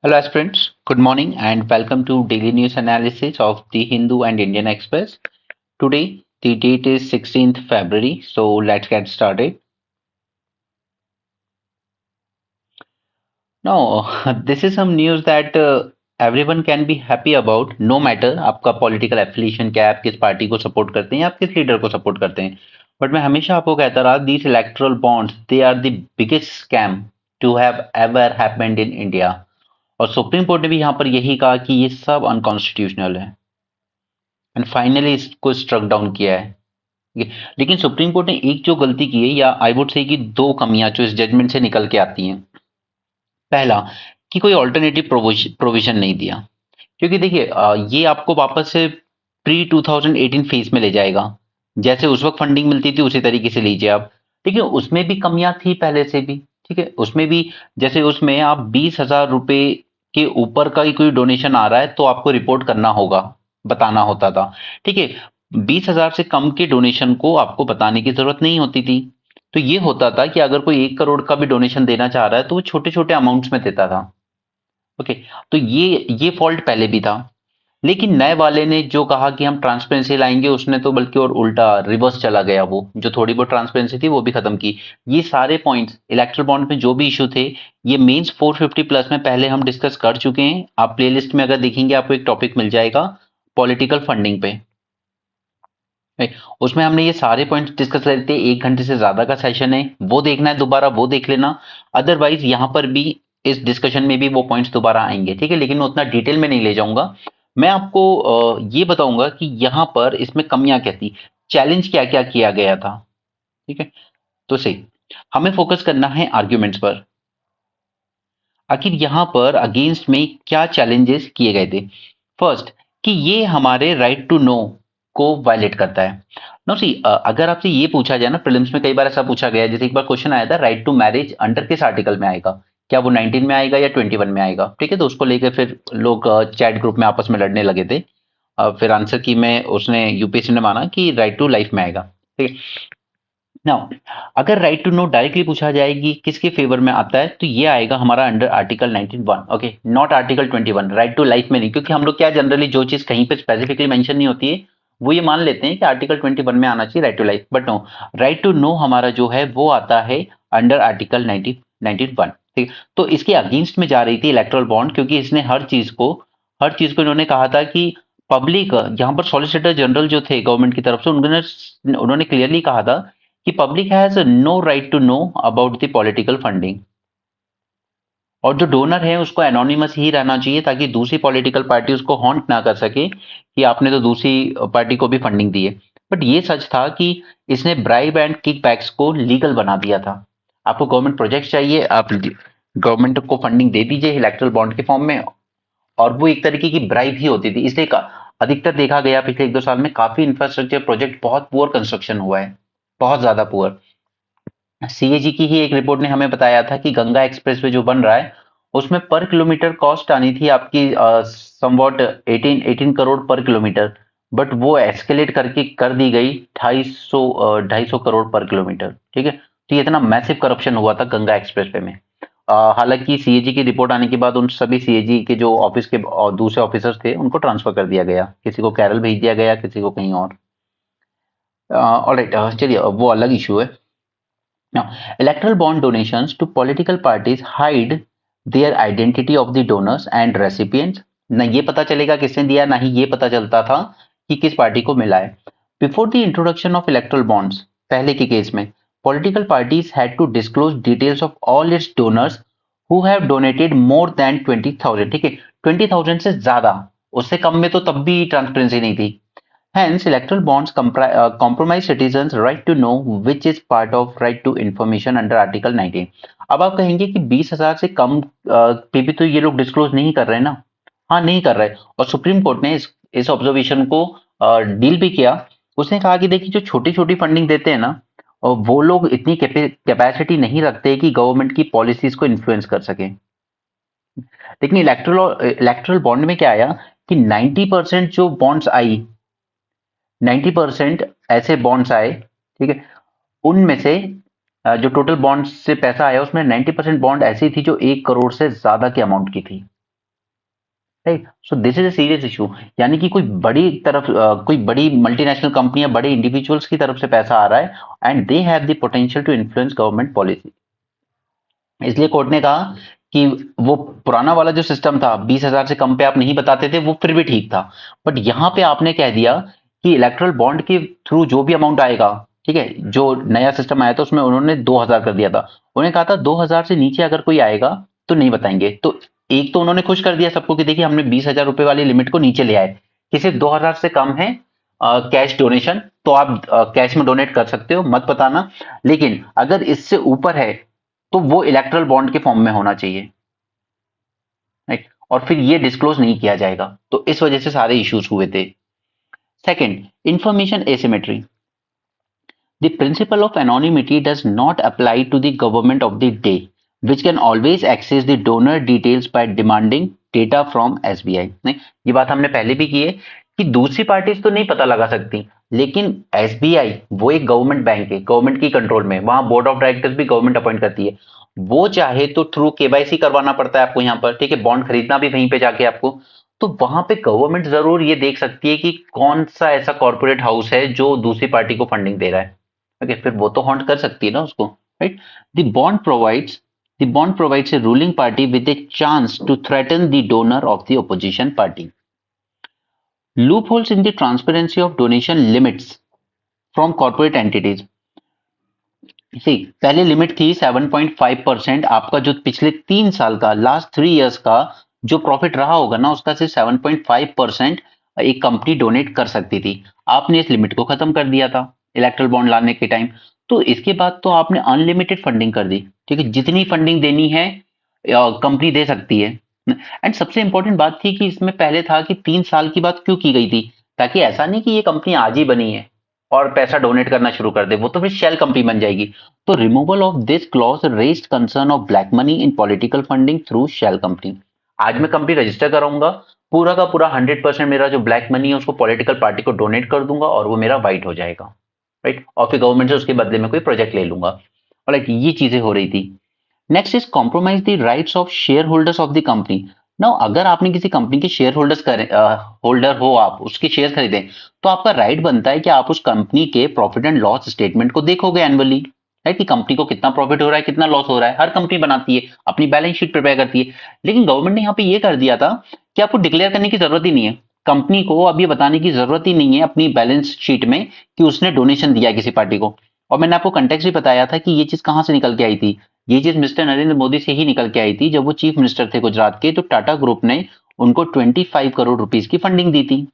Hello, aspirants. Good morning and welcome to daily news analysis of the Hindu and Indian Express. Today, the date is 16th February, so let's get started. Now, this is some news that everyone can be happy about, no matter आपका political affiliation क्या है, आप किस party को support करते हैं, आप किस लीडर को सपोर्ट करते हैं. बट मैं हमेशा आपको कहता रहा, these electoral bonds, they are the biggest scam to have ever happened in India. और सुप्रीम कोर्ट ने भी यहाँ पर यही कहा कि ये सब अनकॉन्स्टिट्यूशनल है एंड फाइनली इसको स्ट्रक डाउन किया है. ठीक है, लेकिन सुप्रीम कोर्ट ने एक जो गलती की है या आई वुड से कि दो कमियां जो इस जजमेंट से निकल के आती हैं. पहला कि कोई ऑल्टरनेटिव प्रोविजन नहीं दिया, क्योंकि देखिए ये आपको वापस से प्री 2018 फेज में ले जाएगा. जैसे उस वक्त फंडिंग मिलती थी उसी तरीके से लीजिए आप. देखिए उसमें भी कमियां थी पहले से भी. ठीक है, उसमें भी जैसे उसमें आप 20,000 रुपए के ऊपर का ही कोई डोनेशन आ रहा है तो आपको रिपोर्ट करना होगा, बताना होता था. ठीक है, 20,000 से कम के डोनेशन को आपको बताने की जरूरत नहीं होती थी. तो ये होता था कि अगर कोई 1 करोड़ का भी डोनेशन देना चाह रहा है तो वो छोटे छोटे अमाउंट्स में देता था. ओके, तो ये फॉल्ट पहले भी था. लेकिन नए वाले ने जो कहा कि हम ट्रांसपेरेंसी लाएंगे, उसने तो बल्कि और उल्टा रिवर्स चला गया. वो जो थोड़ी बहुत ट्रांसपेरेंसी थी वो भी खत्म की. ये सारे पॉइंट्स इलेक्ट्रल बॉन्ड में जो भी इशू थे, ये मेंस 450 प्लस में पहले हम डिस्कस कर चुके हैं. आप प्लेलिस्ट में अगर देखेंगे आपको एक टॉपिक मिल जाएगा पॉलिटिकल फंडिंग पे. उसमें हमने ये सारे पॉइंट्स डिस्कस कर थे. 1 घंटे से ज्यादा का सेशन है, वो देखना है दोबारा वो देख लेना. अदरवाइज यहाँ पर भी इस डिस्कशन में भी वो पॉइंट्स दोबारा आएंगे. ठीक है, लेकिन मैं उतना डिटेल में नहीं ले जाऊंगा. मैं आपको ये बताऊंगा कि यहाँ पर इसमें कमियां क्या थी, चैलेंज क्या क्या किया गया था. ठीक है, तो सही, हमें फोकस करना है आर्ग्यूमेंट्स पर. आखिर यहाँ पर अगेंस्ट में क्या चैलेंजेस किए गए थे. फर्स्ट, कि ये हमारे राइट टू नो को वायलेट करता है. नो सी, अगर आपसे ये पूछा जाए ना, प्रीलिम्स में कई बार ऐसा पूछा गया है. जैसे एक बार क्वेश्चन आया था, राइट टू मैरिज अंडर किस आर्टिकल में आएगा, क्या वो 19 में आएगा या 21 में आएगा. ठीक है, तो उसको लेकर फिर लोग चैट ग्रुप में आपस में लड़ने लगे थे. फिर आंसर की में उसने यूपीएससी ने माना कि राइट टू लाइफ में आएगा. ठीक है, नाउ अगर राइट टू नो डायरेक्टली पूछा जाएगी किसके फेवर में आता है, तो ये आएगा हमारा under article 19(1). Okay, not article 21. Right to life में नहीं, क्योंकि हम लोग क्या जनरली जो चीज कहीं पे स्पेसिफिकली मेंशन नहीं होती है वो ये मान लेते हैं कि आर्टिकल 21 में आना चाहिए right to life. But no, right to know हमारा जो है वो आता है अंडर आर्टिकल 19(1). ठीक है, तो इसके अगेंस्ट में जा रही थी इलेक्ट्रल बॉन्ड, क्योंकि इसने हर चीज को इन्होंने कहा था कि पब्लिक, यहाँ पर सॉलिसिटर जनरल जो थे गवर्नमेंट की तरफ से, उन्होंने क्लियरली कहा था कि public has no right to know about the political funding. और जो डोनर है उसको एनोनिमस ही रहना चाहिए, ताकि दूसरी पॉलिटिकल पार्टी उसको हॉन्ट ना कर सके कि आपने तो दूसरी पार्टी को भी फंडिंग दी है. बट ये सच था कि इसने ब्राइब एंड किकबैक्स को लीगल बना दिया था. आपको गवर्नमेंट प्रोजेक्ट चाहिए, आप गवर्नमेंट को फंडिंग दे दीजिए इलेक्ट्रल बॉन्ड के फॉर्म में, और वो एक तरीके की ब्राइब ही होती थी. इसलिए अधिकतर देखा गया पिछले 1-2 साल में काफी इंफ्रास्ट्रक्चर प्रोजेक्ट बहुत पुअर कंस्ट्रक्शन हुआ है, बहुत ज्यादा पुअर. सीएजी की ही एक रिपोर्ट ने हमें बताया था कि गंगा एक्सप्रेसवे जो बन रहा है उसमें पर किलोमीटर कॉस्ट आनी थी आपकी समवॉट 18 करोड़ पर किलोमीटर. बट वो एस्केलेट करके कर दी गई 250 करोड़ पर किलोमीटर. ठीक है, तो ये इतना मैसिव करप्शन हुआ था गंगा एक्सप्रेसवे में. हालांकि सीएजी की रिपोर्ट आने के बाद उन सभी सीएजी के जो ऑफिस के दूसरे ऑफिसर्स थे उनको ट्रांसफर कर दिया गया, किसी को केरल भेज दिया गया, किसी को कहीं और. ऑलराइट, चलिए वो अलग इशू है. Now, electoral bond donations to political parties hide their identity of the donors and recipients. ना ये पता चलेगा किसने दिया, ना ही ये पता चलता था कि किस पार्टी को मिला है. Before the introduction of electoral bonds, पहले के केस में political parties had to disclose details of all its donors who have donated more than 20,000. ठीक है, 20,000 से ज्यादा, उससे कम में तो तब भी ट्रांसपेरेंसी नहीं थी. Hence, electoral bonds compromise citizens' right to know, which is part of right to information under Article 19. अब आप कहेंगे कि 20,000 से कम पे भी तो ये लोग डिस्क्लोज नहीं कर रहे हैं ना. हाँ, नहीं कर रहे. और सुप्रीम कोर्ट ने इस ऑब्जर्वेशन को डील भी किया. उसने कहा कि देखिए जो छोटी छोटी फंडिंग देते हैं ना, वो लोग इतनी कैपेसिटी नहीं रखते कि गवर्नमेंट की पॉलिसीज को इन्फ्लुएंस कर सके. लेकिन इलेक्ट्रल बॉन्ड में क्या आया कि 90% जो बॉन्ड्स आई, 90% ऐसे बॉन्ड्स आए. ठीक है, उनमें से जो टोटल बॉन्ड से पैसा आया उसमें 90% बॉन्ड ऐसी थी जो 1 करोड़ से ज्यादा के अमाउंट की थी. Right. So this is a serious issue. यानी कि कोई बड़ी तरफ कोई बड़ी मल्टीनेशनल कंपनी या बड़े इंडिविजुअल्स की तरफ से पैसा आ रहा है and they have the potential to influence government policy. इसलिए कोर्ट ने कहा कि वो पुराना वाला जो सिस्टम था 20,000 से कम पे आप नहीं बताते थे वो फिर भी ठीक था, बट यहां पे आपने कह दिया कि इलेक्ट्रल बॉन्ड के थ्रू जो भी अमाउंट आएगा, ठीक है, जो नया सिस्टम आया था उसमें उन्होंने 2,000 कर दिया था। उन्होंने कहा था 2,000 से नीचे अगर कोई आएगा तो नहीं बताएंगे। तो एक तो उन्होंने खुश कर दिया सबको कि देखिए हमने 20,000 रुपए वाली लिमिट को नीचे ले आए कि सिर्फ 2,000 से कम है कैश डोनेशन, तो आप कैश में डोनेट कर सकते हो, मत बताना। लेकिन अगर इससे ऊपर है तो वो इलेक्ट्रल बॉन्ड के फॉर्म में होना चाहिए, राइट, और फिर ये डिस्क्लोज नहीं किया जाएगा। तो इस वजह से सारे इश्यूज हुए थे। Second, information asymmetry. The principle of anonymity does not apply to the government of the day, which can always access the donor details by demanding data from SBI। नहीं, ये बात हमने पहले भी की है कि दूसरी पार्टीज तो नहीं पता लगा सकती, लेकिन एसबीआई वो एक गवर्नमेंट बैंक है, गवर्नमेंट की कंट्रोल में, वहां बोर्ड ऑफ डायरेक्टर्स भी गवर्नमेंट अपॉइंट करती है। वो चाहे तो थ्रू केवाईसी करवाना पड़ता है आपको यहाँ पर, ठीक है, बॉन्ड खरीदना भी वहीं पे जाके आपको। तो वहां पे गवर्नमेंट जरूर ये देख सकती है कि कौन सा ऐसा कॉर्पोरेट हाउस है जो दूसरी पार्टी को फंडिंग दे रहा है। ओके, फिर वो तो हॉन्ट कर सकती है ना उसको, right. The bond provides a ruling party with a chance to threaten the donor of the opposition party. Loopholes in the transparency of donation limits from corporate entities. See, पहले limit थी 7.5%, आपका जो पिछले 3 साल का, लास्ट 3 इयर्स का जो profit रहा होगा ना उसका सिर्फ 7.5% एक कंपनी डोनेट कर सकती थी। आपने इस लिमिट को खत्म कर दिया था इलेक्ट्रल बॉन्ड लाने के टाइम। तो इसके बाद तो आपने अनलिमिटेड फंडिंग कर दी, ठीक है, जितनी फंडिंग देनी है कंपनी दे सकती है। एंड सबसे इंपॉर्टेंट बात थी कि इसमें पहले था कि 3 साल की बात क्यों की गई थी, ताकि ऐसा नहीं कि ये कंपनी आज ही बनी है और पैसा डोनेट करना शुरू कर दे, वो तो फिर शेल कंपनी बन जाएगी। तो removal of this clause raised concern of black money in political funding through shell company. आज मैं कंपनी रजिस्टर कराऊंगा, पूरा का पूरा 100% मेरा जो ब्लैक मनी है उसको पॉलिटिकल पार्टी को डोनेट कर दूंगा और वो मेरा वाइट हो जाएगा, राइट, और फिर गवर्नमेंट से उसके बदले में कोई प्रोजेक्ट ले लूंगा। और लाइक ये चीजें हो रही थी। Next is compromise the rights of share holders of the company. Now अगर आपने किसी कंपनी के शेयर होल्डर्स करें, होल्डर हो, आप उसके शेयर खरीदें, तो आपका राइट बनता है कि आप उस कंपनी के प्रॉफिट एंड लॉस स्टेटमेंट को देखोगे एनुअली, राइट, कि कंपनी को कितना प्रॉफिट हो रहा है, कितना लॉस हो रहा है। हर कंपनी बनाती है, अपनी बैलेंस शीट प्रिपेयर करती है। लेकिन गवर्नमेंट ने यहाँ पे ये कर दिया था कि आपको डिक्लेयर करने की जरूरत ही नहीं है, कंपनी को अब ये बताने की जरूरत ही नहीं है अपनी बैलेंस शीट में कि उसने डोनेशन दिया किसी पार्टी को। और मैंने आपको कंटेक्स्ट भी बताया था कि ये चीज कहां से निकल के आई थी। ये चीज मिस्टर नरेंद्र मोदी से ही निकल के आई थी। जब वो चीफ मिनिस्टर थे गुजरात के, तो टाटा ग्रुप ने उनको 25 करोड़ रुपीस की फंडिंग दी थी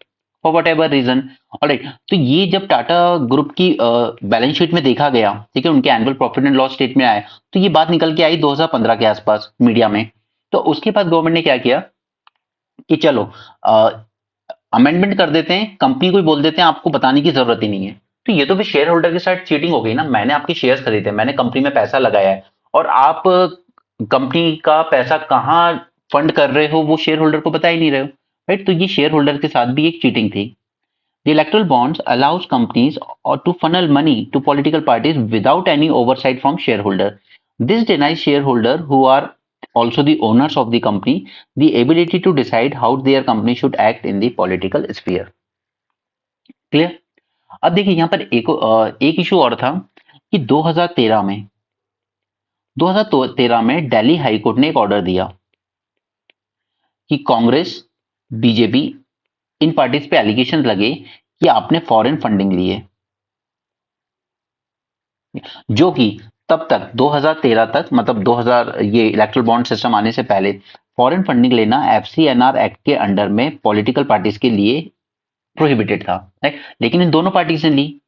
for whatever reason. Alright, तो ये जब टाटा ग्रुप की बैलेंस शीट में देखा गया, ठीक है, उनके annual profit and loss state में आया, तो ये बात निकल के आई 2015 के आसपास मीडिया में। तो उसके बाद गवर्नमेंट ने क्या किया कि चलो अमेंडमेंट कर देते हैं, कंपनी को ही बोल देते हैं आपको बताने की जरूरत ही नहीं है। तो ये तो फिर शेयर होल्डर के साथ चीटिंग हो गई ना। मैंने आपके शेयर्स खरीदे, मैंने कंपनी में पैसा लगाया है, और आप कंपनी का पैसा कहाँ फंड कर रहे हो वो शेयर होल्डर को बता ही नहीं रहे हो, राइट। तो ये शेयर होल्डर के साथ भी एक चीटिंग थी। The electoral bonds allows companies or to funnel money to political parties without any oversight from shareholder. This denies shareholder who are also the owners of the company the ability to decide how their company should act in the political sphere. Clear? अब देखिए यहाँ पर एक issue और था कि 2013 में Delhi high court ने एक ऑर्डर दिया कि कांग्रेस, बीजेपी, इन पार्टीज पे एलिगेशन लगे कि आपने फॉरेन फंडिंग ली है, जो कि तब तक 2013 तक, मतलब 2000 ये इलेक्ट्रल बॉन्ड सिस्टम आने से पहले फॉरेन फंडिंग लेना एफसीएनआर एक्ट के अंडर में पॉलिटिकल पार्टीज के लिए प्रोहिबिटेड था, राइट। लेकिन इन दोनों पार्टीज ने ली,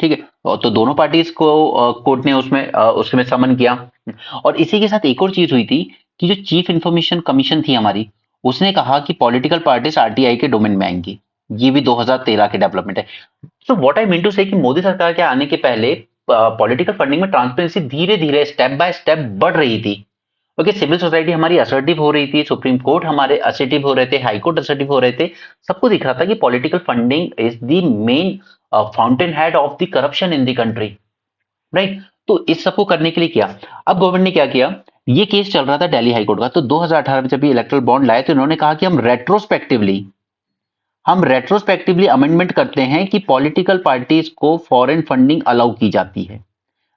ठीक है, तो दोनों पार्टीज को कोर्ट ने उसमें समन किया। और इसी के साथ एक और चीज हुई थी कि जो चीफ इंफॉर्मेशन कमीशन थी हमारी, उसने कहा कि पॉलिटिकल पार्टीज आरटीआई के डोमेन में आएंगी। ये भी 2013 के डेवलपमेंट है। So what I mean to say कि मोदी सरकार के आने के पहले पॉलिटिकल फंडिंग में ट्रांसपेरेंसी धीरे धीरे स्टेप बाय स्टेप बढ़ रही थी। ओके, सिविल सोसाइटी हमारी असर्टिव हो रही थी, सुप्रीम कोर्ट हमारे असर्टिव हो रहे थे, हाई कोर्ट असर्टिव हो रहे थे। सबको दिख रहा था कि political funding is the main fountain head of the corruption in the country, right. तो इस सबको करने के लिए किया, अब गवर्नमेंट ने क्या किया ये केस चल रहा था दिल्ली हाईकोर्ट का। तो 2018 में जब ये इलेक्टोरल बॉन्ड लाए तो इन्होंने कहा कि हम रेट्रोस्पेक्टिवली अमेंडमेंट करते हैं कि पॉलिटिकल पार्टीज को फॉरेन फंडिंग अलाउ की जाती है।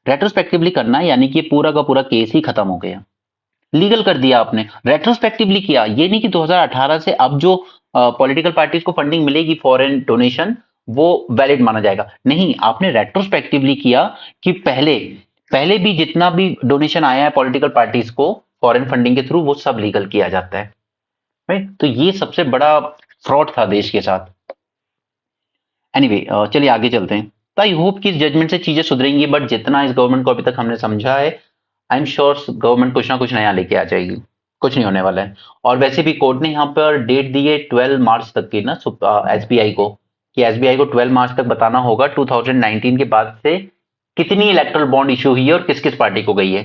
रेट्रोस्पेक्टिवली करना यानी कि पूरा का पूरा केस ही खत्म हो गया, लीगल कर दिया आपने। रेट्रोस्पेक्टिवली किया, ये नहीं कि 2018 से अब जो पॉलिटिकल पार्टीज को फंडिंग मिलेगी फॉरेन डोनेशन वो वैलिड माना जाएगा, नहीं, आपने रेट्रोस्पेक्टिवली किया कि पहले पहले भी जितना भी डोनेशन आया है पॉलिटिकल पार्टीज को फॉरेन फंडिंग के थ्रू वो सब लीगल किया जाता है, राइट। तो ये सबसे बड़ा फ्रॉड था देश के साथ। एनीवे चलिए आगे चलते हैं। तो आई होप कि इस जजमेंट से चीजें सुधरेंगी, बट जितना इस गवर्नमेंट को अभी तक हमने समझा है आई एम श्योर गवर्नमेंट कुछ ना कुछ नया लेके आ जाएगी, कुछ नहीं होने वाला है। और वैसे भी कोर्ट ने यहाँ पर डेट दी है 12 मार्च तक की ना एसबीआई को, कि एसबीआई को 12 मार्च तक बताना होगा 2019 के बाद से कितनी इलेक्ट्रल बॉन्ड इशू हुई है और किस किस पार्टी को गई है।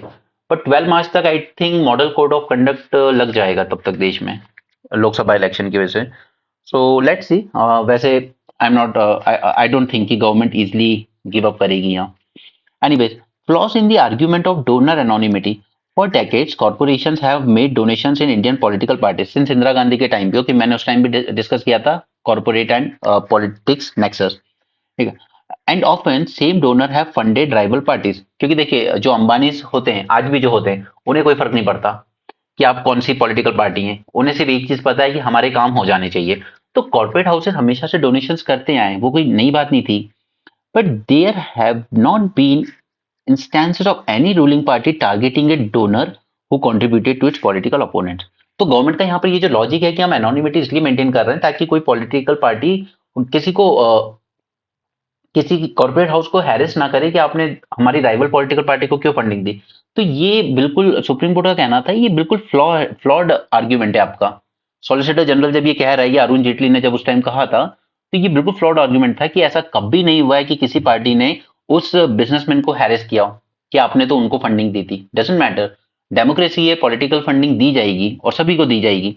बट 12 मार्च तक I think model code of conduct लग जाएगा तब तक देश में लोकसभा इलेक्शन की वजह से। So let's see. वैसे I am not I don't think कि गवर्नमेंट इजिली गिव अप करेगी यहाँ। Anyways, flaws in the argument of donor anonymity. For decades, corporations have made donations in Indian political parties. Since Indira Gandhi के time पे, कि मैंने उस time भी discuss किया था कॉर्पोरेट एंड पॉलिटिक्स नेक्सस, ठीक है। And often same donor have funded rival parties, क्योंकि देखिए जो अंबानी होते हैं आज भी जो होते हैं उन्हें कोई फर्क नहीं पड़ता कि आप कौन सी पॉलिटिकल पार्टी हैं, उन्हें सिर्फ एक चीज पता है कि हमारे काम हो जाने चाहिए। तो कॉर्पोरेट हाउसेस हमेशा से डोनेशंस करते आए, वो कोई नई बात नहीं थी। But there have not been instances of any ruling party targeting a donor who contributed to its political opponents। तो गवर्नमेंट का यहाँ पर ये जो लॉजिक है कि हम एनोनिमिटी इसलिए मेंटेन कर रहे हैं ताकि कोई पॉलिटिकल पार्टी किसी को किसी कॉर्पोरेट हाउस को हैरेस ना करे कि आपने हमारी राइवल पॉलिटिकल पार्टी को क्यों फंडिंग दी। तो ये बिल्कुल सुप्रीम कोर्ट का कहना था, ये बिल्कुल फ्लॉड आर्ग्यूमेंट है आपका। सॉलिसिटर जनरल जब ये कह रहा है, अरुण जेटली ने जब उस टाइम कहा था, तो ये बिल्कुल फ्लॉड आर्ग्यूमेंट था कि ऐसा कभी नहीं हुआ है कि किसी पार्टी ने उस बिजनेसमैन को हैरेस किया हो कि आपने तो उनको फंडिंग दी थी। डजंट मैटर, डेमोक्रेसी है, पॉलिटिकल फंडिंग दी जाएगी और सभी को दी जाएगी।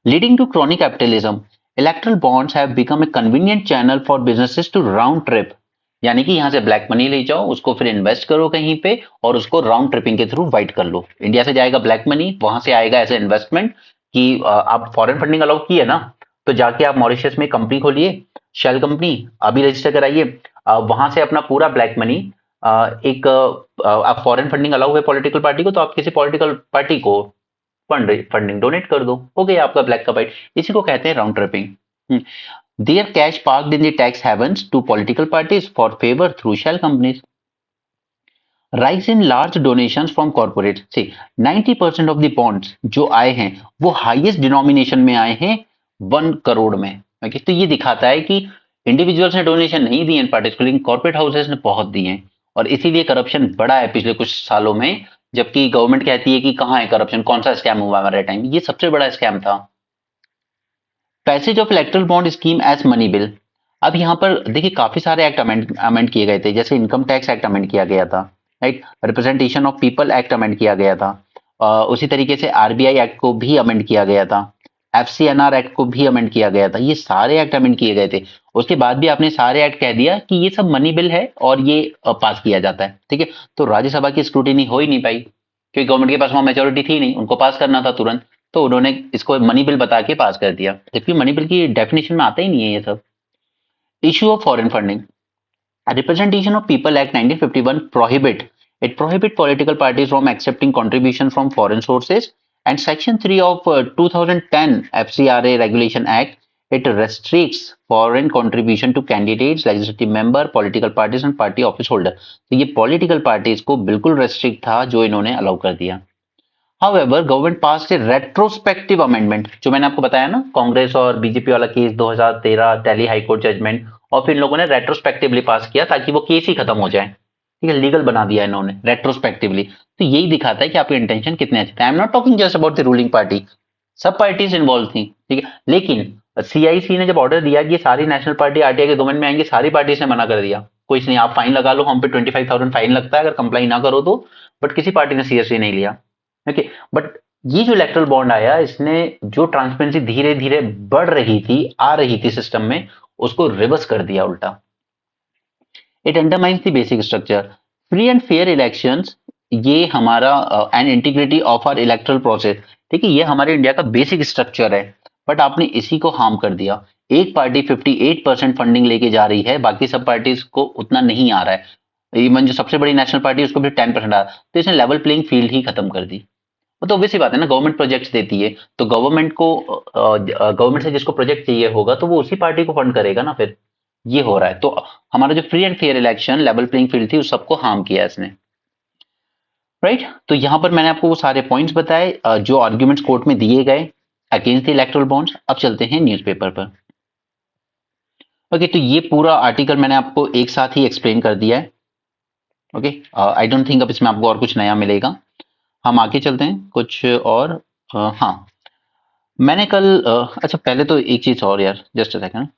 Leading to chronic capitalism, electoral bonds have become a convenient channel for businesses to round trip, यानी कि यहां से ब्लैक मनी ले जाओ, उसको फिर इन्वेस्ट करो कहीं पे और उसको राउंड ट्रिपिंग के थ्रू वाइट कर लो। इंडिया से जाएगा ब्लैक मनी, वहां से आएगा एज ए इन्वेस्टमेंट कि आप फॉरेन फंडिंग अलाउ की है ना, तो जाके आप मॉरिशस में कंपनी खोलिए, शेल कंपनी अभी रजिस्टर कराइए, वहां से अपना पूरा ब्लैक मनी एक आप फॉरेन फंडिंग अलाउ है पॉलिटिकल पार्टी को, तो आप किसी पॉलिटिकल पार्टी को फंडिंग डोनेट कर दो, हो गया आपका ब्लैक का वाइट। इसी को कहते हैं round tripping. Their cash parked in the tax havens to political parties for favor through shell companies. Rise in large donations from corporates. See, 90% of the bonds जो आए हैं वो हाईएस्ट डिनोमिनेशन में आए हैं 1 करोड़ में। ओके, तो ये दिखाता है कि इंडिविजुअल्स ने डोनेशन नहीं दिए इन पार्टीज को, लेकिन कॉर्पोरेट हाउसेस ने बहुत दिए हैं और इसीलिए करप्शन बढ़ा है पिछले कुछ सालों में। जबकि गवर्नमेंट कहती है कि कहाँ है करप्शन, कौन सा स्कैम हुआ हमारे टाइम, ये सबसे बड़ा स्कैम था। Passage of electoral bond scheme as money bill. अब यहाँ पर देखिए काफी सारे एक्ट अमेंड किए गए थे, जैसे इनकम टैक्स एक्ट अमेंड किया गया था, right, representation of people act amend किया गया था, उसी तरीके से आरबीआई एक्ट को भी अमेंड किया गया था, एफसीएनआर एक्ट को भी अमेंड किया गया था। ये सारे एक्ट अमेंड किए गए थे। उसके बाद भी आपने सारे एक्ट कह दिया कि ये सब मनी बिल है और ये पास किया जाता है, ठीक है। तो राज्यसभा की स्क्रूटिनी हो ही नहीं पाई क्योंकि गवर्नमेंट के पास वहां मेजोरिटी थी नहीं, उनको पास करना था तुरंत, तो उन्होंने इसको मनी बिल बता के पास कर दिया, जबकि मनी बिल की डेफिनेशन में आता ही नहीं है ये सब। Issue of foreign funding, representation of people act 1951 prohibit political parties from accepting contribution from foreign sources, and section 3 of 2010 FCRA regulation act, it restricts foreign contribution to candidates, legislative member, political parties and party office holder। तो ये political parties को बिल्कुल restrict था जो इन्होंने allow कर दिया। However, government पास ए retrospective amendment, जो मैंने आपको बताया ना कांग्रेस और बीजेपी वाला केस 2013 दिल्ली हाईकोर्ट जजमेंट, और फिर इन लोगों ने रेट्रोस्पेक्टिवली पास किया ताकि वो केस ही खत्म हो जाए, ठीक है, लीगल बना दिया इन्होंने रेट्रोस्पेक्टिवली। तो यही दिखाता है कि आपके इंटेंशन कितने अच्छे थे। आई am not talking just about the ruling party, सब पार्टीज इन्वॉल्व थी, ठीक है, लेकिन सीआईसी ने जब ऑर्डर दिया कि ये सारी नेशनल पार्टी आरटीआई के डोमेन में आएंगे, सारी पार्टीज ने मना कर दिया, कुछ नहीं, आप फाइन लगा लो, हम पे 25,000 फाइन लगता है अगर कंप्लाई ना करो तो, बट किसी पार्टी ने सीरियसली नहीं लिया। ओके, बट ये जो इलेक्ट्रल बॉन्ड आया, इसने जो ट्रांसपेरेंसी धीरे धीरे बढ़ रही थी, आ रही थी सिस्टम में, उसको रिवर्स कर दिया उल्टा। It undermines the basic structure. Free and fair elections ये हमारा and integrity of our electoral process, ठीक है, ये हमारे इंडिया का बेसिक स्ट्रक्चर है, बट आपने इसी को हार्म कर दिया। एक पार्टी 58% फंडिंग लेके जा रही है, बाकी सब पार्टीज को उतना नहीं आ रहा है, इवन जो सबसे बड़ी नेशनल पार्टी है उसको भी 10% आ रहा है, तो इसने लेवल प्लेइंग फील्ड ही खत्म कर दी। वो तो ऑब्वियस सी बात है ना, गवर्नमेंट प्रोजेक्ट्स देती है तो गवर्नमेंट से जिसको प्रोजेक्ट चाहिए होगा तो वो उसी पार्टी को फंड करेगा ना फिर। ये हो रहा है, तो हमारा जो free and fair election level playing field थी उस सबको हार्म किया इसने, राइट। तो यहां पर मैंने आपको वो सारे पॉइंट्स बताए जो आर्ग्यूमेंट्स कोर्ट में दिए गए अगेंस्ट द इलेक्टोरल बॉन्ड्स। अब चलते हैं न्यूज़पेपर पर। ओके, तो ये पूरा आर्टिकल मैंने आपको एक साथ ही एक्सप्लेन कर दिया है। ओके, आई डोंट थिंक अब इसमें आपको और कुछ नया मिलेगा। हम आगे चलते हैं कुछ और। हाँ, मैंने कल अच्छा पहले तो एक चीज और यार, जस्ट अ सेकंड।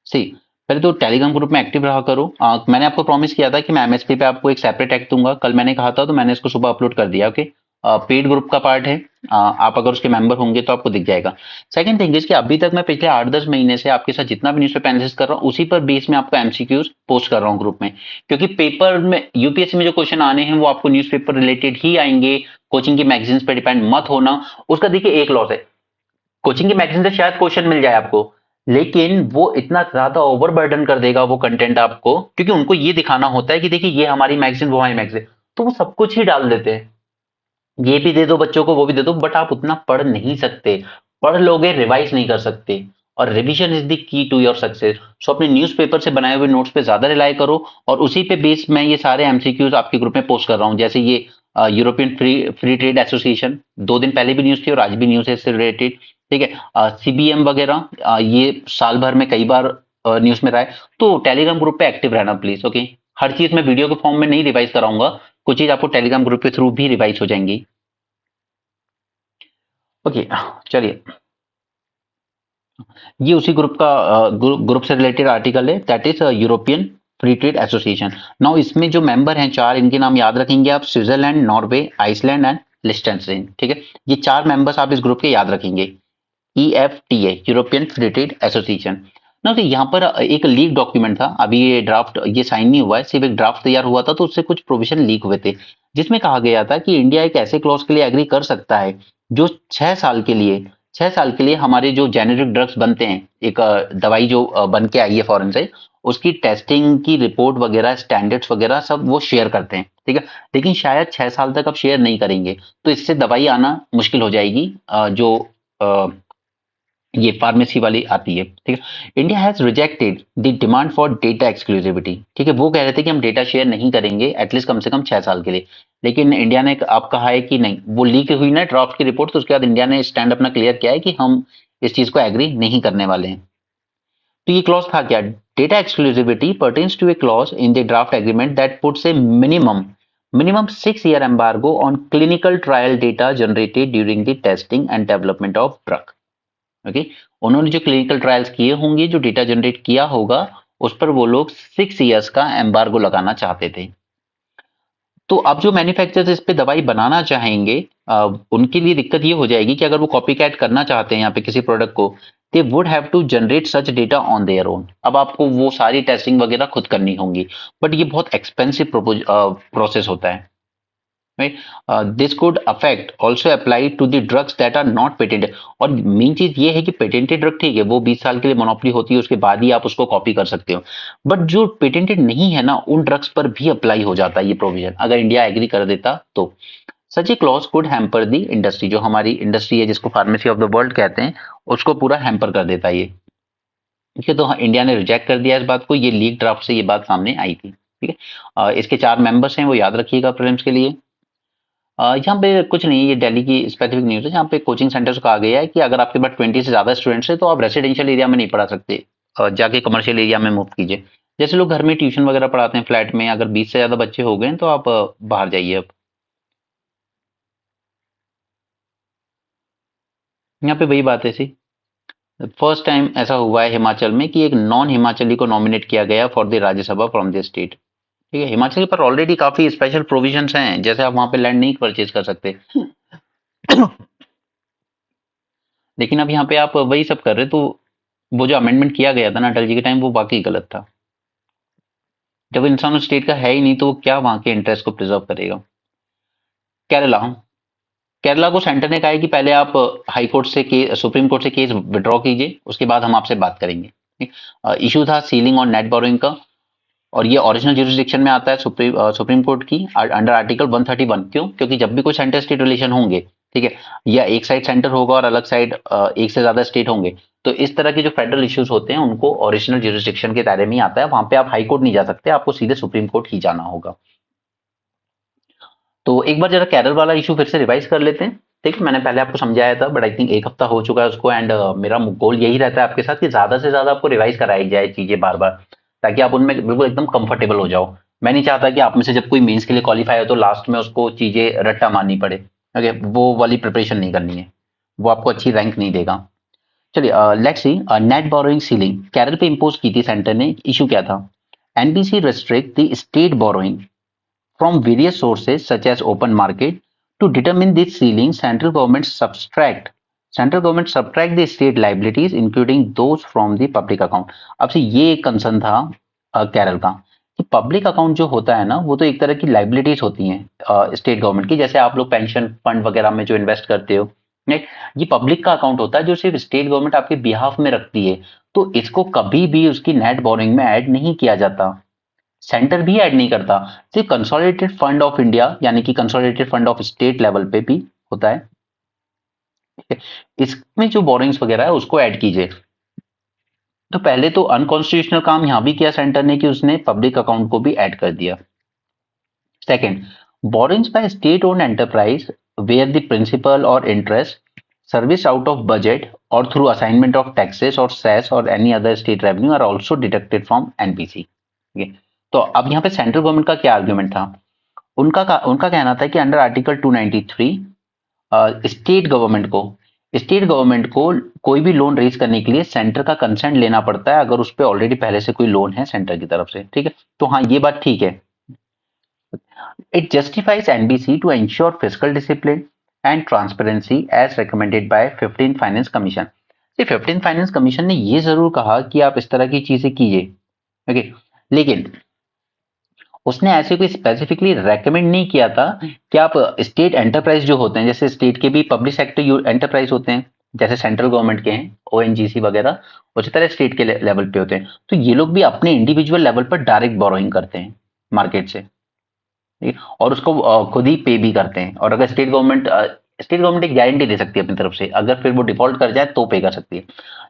सी, पहले तो टेलीग्राम ग्रुप में एक्टिव रहा करो। मैंने आपको प्रॉमिस किया था कि मैं एमएसपी पे आपको एक सेपरेट एक्ट दूंगा, कल मैंने कहा था, तो मैंने इसको सुबह अपलोड कर दिया। ओके, पेड ग्रुप का पार्ट है, आप अगर उसके मेंबर होंगे तो आपको दिख जाएगा। सेकंड थिंग इज कि अभी तक मैं पिछले 8-10 महीने से आपके साथ जितना भी न्यूज़पेपर एनालिसिस कर रहा हूँ उसी पर बेस में आपको एमसीक्यूज पोस्ट कर रहा हूँ ग्रुप में, क्योंकि पेपर में यूपीएससी में जो क्वेश्चन आने हैं वो आपको न्यूज़पेपर रिलेटेड ही आएंगे। कोचिंग की मैगजीन्स पे डिपेंड मत होना। उसका देखिए एक लॉस है, कोचिंग की मैगजीन से शायद क्वेश्चन मिल जाए आपको, लेकिन वो इतना ज्यादा ओवरबर्डन कर देगा वो कंटेंट आपको, क्योंकि उनको ये दिखाना होता है कि देखिए ये हमारी मैगजीन वो हमारी मैगजीन, तो वो सब कुछ ही डाल देते हैं। ये भी दे दो बच्चों को, वो भी दे दो, बट आप उतना पढ़ नहीं सकते। पढ़ लोगे, रिवाइज नहीं कर सकते, और revision is the key to your success. So अपने न्यूज़पेपर से बनाए हुए नोट्स पे ज्यादा रिलाई करो, और उसी पे बेस मैं ये सारे एमसीक्यूज आपके ग्रुप में पोस्ट कर रहा हूँ। जैसे ये European free free trade association 2 दिन पहले भी न्यूज थी और आज भी न्यूज है इससे रिलेटेड, ठीक है। सीबीएम वगैरह ये साल भर में कई बार न्यूज में रहा है। तो टेलीग्राम ग्रुप पे एक्टिव रहना प्लीज। ओके, हर चीज मैं वीडियो के फॉर्म में नहीं रिवाइज कराऊंगा, कुछ चीज आपको टेलीग्राम ग्रुप के थ्रू भी रिवाइज हो जाएंगी। ओके, चलिए, ये उसी ग्रुप का ग्रुप से रिलेटेड आर्टिकल है, that is European free trade association. Now इसमें जो मेंबर हैं चार, इनके नाम याद रखेंगे आप, स्विट्जरलैंड, नॉर्वे, आइसलैंड एंड लिechtenstein, ठीक है। ये चार मेंबर्स आप इस ग्रुप के याद रखेंगे। EFTA, European free trade association. ना तो यहाँ पर एक लीक डॉक्यूमेंट था, अभी ये ड्राफ्ट ये साइन नहीं हुआ है, सिर्फ एक ड्राफ्ट तैयार हुआ था, तो उससे कुछ प्रोविजन लीक हुए थे, जिसमें कहा गया था कि इंडिया एक ऐसे क्लॉज के लिए एग्री कर सकता है जो 6 साल के लिए, 6 साल के लिए हमारे जो जेनेरिक ड्रग्स बनते हैं, एक दवाई जो बन के आई है फॉरेन से, उसकी टेस्टिंग की रिपोर्ट वगैरह, स्टैंडर्ड्स वगैरह सब वो शेयर करते हैं, ठीक है। लेकिन शायद 6 साल तक अब शेयर नहीं करेंगे, तो इससे दवाई आना मुश्किल हो जाएगी, जो अ, ये फार्मेसी वाली आती है, ठीक है। India has rejected the demand for data exclusivity, ठीक है। वो कह रहे थे कि हम डेटा शेयर नहीं करेंगे एटलीस्ट कम से कम 6 साल के लिए, लेकिन इंडिया ने अब कहा है कि नहीं, वो लीक हुई ना ड्राफ्ट की रिपोर्ट, तो उसके बाद इंडिया ने स्टैंड अपना क्लियर किया है कि हम इस चीज को एग्री नहीं करने वाले हैं। तो ये क्लॉज था क्या? Data exclusivity pertains to a clause in the draft agreement that puts a minimum 6 year embargo on clinical trial data generated during the testing and development of drug। Okay, उन्होंने जो क्लिनिकल ट्रायल्स किए होंगे, जो data generate किया होगा, उस पर वो लोग 6 इयर्स का एम्बार्गो लगाना चाहते थे। तो अब जो मैन्युफैक्चरर्स इस पे दवाई बनाना चाहेंगे, उनके लिए दिक्कत ये हो जाएगी कि अगर वो कॉपी कैट करना चाहते हैं यहाँ पे किसी प्रोडक्ट को, they would have to generate such data on their own. अब आपको वो सारी टेस्टिंग वगैरह खुद करनी होंगी, बट ये बहुत एक्सपेंसिव प्रोसेस होता है, right? This could affect also apply to the drugs that are not patented। और मेन चीज ये है कि पेटेंटेड ड्रग ठीक है, वो 20 साल के लिए मोनोपोली होती है, उसके बाद ही आप उसको कॉपी कर सकते हो, बट जो पेटेंटेड नहीं है ना, उन ड्रग्स पर भी अप्लाई हो जाता है ये प्रोविजन, अगर इंडिया एग्री कर देता तो। Such a clause could hamper the industry, जो हमारी इंडस्ट्री है जिसको फार्मेसी ऑफ द वर्ल्ड कहते हैं, उसको पूरा हैम्पर कर देता है ये, ठीक है। तो इंडिया ने रिजेक्ट कर दिया इस बात को, ये लीक ड्राफ्ट से ये बात सामने आई थी, ठीक है। इसके 4 मेंबर्स हैं, वो याद रखिएगा प्रीलिम्स के लिए। यहाँ पे कुछ नहीं, ये दिल्ली की स्पेसिफिक न्यूज़ है, जहाँ पे कोचिंग सेंटर्स को कहा गया है कि अगर आपके पास 20 से ज़्यादा स्टूडेंट्स हैं तो आप रेसिडेंशियल एरिया में नहीं पढ़ा सकते, जाके कमर्शियल एरिया में मूव कीजिए। जैसे लोग घर में ट्यूशन वगैरह पढ़ाते हैं फ्लैट में, अगर 20 से ज़्यादा बच्चे हो गए हैं, तो आप बाहर जाइए अब। यहाँ पे वही बात है सी, फर्स्ट टाइम ऐसा हुआ है हिमाचल में कि एक नॉन हिमाचली को नॉमिनेट किया गया for the Rajya Sabha from the state, ठीक है। हिमाचल पर ऑलरेडी काफी स्पेशल प्रोविजंस हैं, जैसे आप वहां पे लैंड नहीं परचेज कर सकते, लेकिन अब यहाँ पे आप वही सब कर रहे, तो वो जो अमेंडमेंट किया गया था ना अटल जी के टाइम, वो वाकई गलत था। जब इंसान उस स्टेट का है ही नहीं, तो वो क्या वहां के इंटरेस्ट को प्रिजर्व करेगा। केरला केरला को सेंटर ने कहा है कि पहले आप हाई कोर्ट से सुप्रीम कोर्ट से केस विड्रॉ कीजिए, उसके बाद हम आपसे बात करेंगे। इशू था सीलिंग और नेट बोरोइंग का, और ये ओरिजिनल ज्यूरिसडिक्शन में आता है सुप्रीम कोर्ट की अंडर आर्टिकल 131। क्यों? क्योंकि जब भी कोई सेंटर स्टेट रिलेशन होंगे, ठीक है, या एक साइड सेंटर होगा और अलग साइड एक से ज्यादा स्टेट होंगे, तो इस तरह के जो फेडरल इश्यूज होते हैं उनको ओरिजिनल ज्यूरिसडिक्शन के दायरे में ही आता है। वहां पे आप हाई कोर्ट नहीं जा सकते, आपको सीधे सुप्रीम कोर्ट ही जाना होगा। तो एक बार जरा केरल वाला इशू फिर से रिवाइज कर लेते हैं। ठीक है, मैंने पहले आपको समझाया था, बट आई थिंक एक हफ्ता हो चुका है उसको, एंड मेरा गोल यही रहता है आपके साथ कि ज्यादा से ज्यादा आपको रिवाइज कराई जाए चीजें बार बार, ताकि आप उनमें बिल्कुल एकदम कंफर्टेबल हो जाओ। मैं नहीं चाहता कि आप में से जब कोई मेंस के लिए क्वालिफाई हो तो लास्ट में उसको चीजें रट्टा मारनी पड़े। ओके, वो वाली प्रिपरेशन नहीं करनी है, वो आपको अच्छी रैंक नहीं देगा। चलिए, let's see. Net borrowing ceiling Kerala पे इंपोज की थी सेंटर ने। इशू क्या था? NBC restrict the state borrowing from various sources such as open market. To determine this ceiling, central government subtract the state liabilities including those from the public account. अब से ये एक concern था केरल का कि पब्लिक अकाउंट जो होता है ना, वो तो एक तरह की लाइबिलिटीज होती हैं स्टेट गवर्नमेंट की। जैसे आप लोग पेंशन फंड वगैरह में जो इन्वेस्ट करते हो, राइट, ये पब्लिक का अकाउंट होता है जो सिर्फ स्टेट गवर्नमेंट आपके बिहाफ में रखती है। तो इसको कभी भी उसकी नेट बोरिंग में ऐड नहीं किया जाता, सेंटर भी ऐड नहीं करता। सिर्फ कंसोलिडेटेड फंड ऑफ इंडिया यानी कि consolidated fund of state level पे भी होता है, इसमें जो बोरिंग्स वगैरह है उसको ऐड कीजिए। तो पहले तो अनकॉन्स्टिट्यूशनल काम यहां भी किया सेंटर ने कि उसने पब्लिक अकाउंट को भी ऐड कर दिया। Second, borrowings by state owned enterprise where the principal और interest service out of budget और थ्रू असाइनमेंट ऑफ टैक्सेस और सेस और any other state revenue are also deducted from NPC. तो अब यहाँ पे सेंट्रल गवर्नमेंट का क्या आर्ग्यूमेंट था? उनका कहना था कि अंडर आर्टिकल 293 स्टेट गवर्नमेंट को कोई भी लोन रेज करने के लिए सेंटर का कंसेंट लेना पड़ता है, अगर उस पर ऑलरेडी पहले से कोई लोन है सेंटर की तरफ से। ठीक है, तो हाँ, ये बात ठीक है। It justifies NBC to ensure fiscal discipline and transparency as recommended by 15th finance commission. 15th finance commission ने ये जरूर कहा कि आप इस तरह की चीजें कीजिए, ओके, लेकिन उसने ऐसे कोई स्पेसिफिकली रेकमेंड नहीं किया था कि आप स्टेट एंटरप्राइज जो होते हैं, जैसे स्टेट के भी पब्लिक सेक्टर एंटरप्राइज होते हैं, जैसे सेंट्रल गवर्नमेंट के हैं ओएनजीसी वगैरह, उसी तरह स्टेट के लेवल पे होते हैं, तो ये लोग भी अपने इंडिविजुअल लेवल पर डायरेक्ट बोरोइंग करते हैं मार्केट से, ठीक है? और उसको खुद ही पे भी करते हैं। और अगर स्टेट गवर्नमेंट एक गारंटी दे सकती है अपनी तरफ से, अगर फिर वो डिफॉल्ट कर जाए तो पे कर सकती है।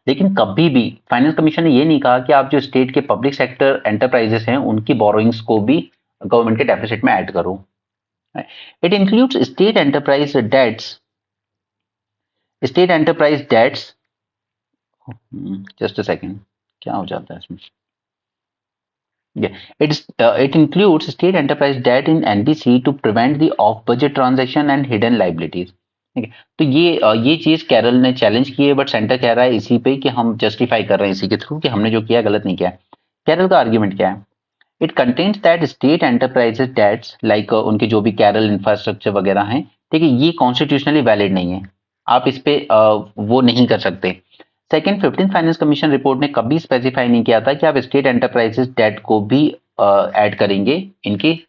लेकिन कभी भी फाइनेंस कमीशन ने ये नहीं कहा कि आप जो स्टेट के पब्लिक सेक्टर एंटरप्राइजेस हैं उनकी बोरोइंग्स को भी गवर्नमेंट के डेफिसिट में ऐड करो। It includes state enterprise debts. Just a second, क्या हो जाता है इसमें? It includes state enterprise debt in NBC to prevent the off-budget transaction and hidden liabilities. ठीक है, तो ये चीज केरल ने चैलेंज की है, बट सेंटर कह रहा है इसी पे कि हम जस्टिफाई कर रहे हैं इसी के थ्रू कि हमने जो किया गलत नहीं किया। केरल का आर्ग्यूमेंट क्या है? It contends that state enterprises debts like उनके जो भी केरल इंफ्रास्ट्रक्चर वगैरह हैं, ठीक है, ये कॉन्स्टिट्यूशनली वैलिड नहीं है, आप इस पे वो नहीं कर सकते। Second, 15th finance commission report ने कभी स्पेसिफाई नहीं किया था कि आप स्टेट एंटरप्राइजेस डेट को भी ऐड करेंगे इनके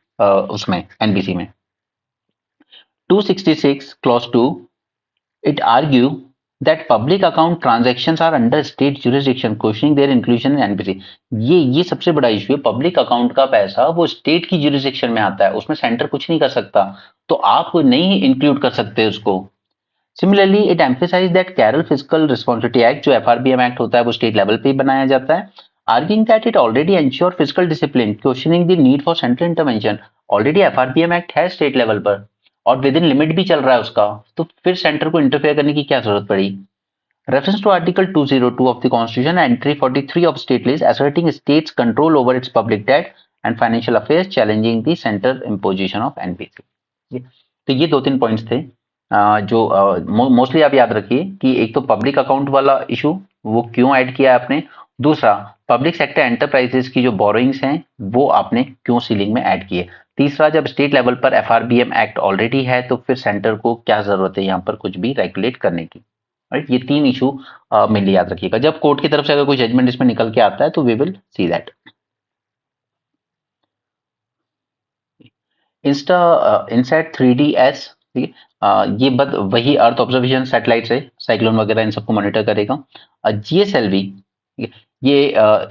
उसमें एनबीसी में। 266 clause 2, it argue that public account transactions are under state jurisdiction, questioning their inclusion in NPC। ये सबसे बड़ा इश्यू है, पब्लिक अकाउंट का पैसा वो स्टेट की जुरिस्डिक्शन में आता है, उसमें सेंटर कुछ नहीं कर सकता, तो आप नहीं इंक्लूड कर सकते उसको। Similarly it emphasize that Kerala physical responsibility act, जो एफआरबीएम एक्ट होता है, वो स्टेट लेवल पे ही बनाया जाता है, arguing that it already ensure fiscal discipline, questioning the need for central intervention. Already FRBM act है स्टेट लेवल पर और विद इन लिमिट भी चल रहा है उसका, तो फिर सेंटर को इंटरफेयर करने की क्या जरूरत पड़ी? Reference to Article 202 of the Constitution and 343 of State Laws asserting states' control over its public debt and financial affairs, challenging the center imposition of NPC। तो ये 2-3 पॉइंट्स थे जो मोस्टली आप याद रखिए कि एक तो पब्लिक अकाउंट वाला इशू वो क्यों ऐड किया आपने, दूसरा पब्लिक सेक्टर एंटरप्राइजेस की जो बोरोइंग्स हैं वो आपने क्यों सीलिंग में ऐड किए, तीसरा जब स्टेट लेवल पर एफआरबीएम एक्ट ऑलरेडी है तो फिर सेंटर को क्या जरूरत है यहाँ पर कुछ भी रेगुलेट करने की। राइट, ये 3 इशू मेनली याद रखिएगा। जब कोर्ट की तरफ से अगर कोई जजमेंट इसमें निकल के आता है तो वी विल सी दैट। इंस्टा इनसेट 3ds ठीक है। ये बद वही अर्थ ऑब्जर्वेशन सैटेलाइट से साइक्लोन वगैरह इन सबको मॉनिटर करेगा। जीएसएलवी ये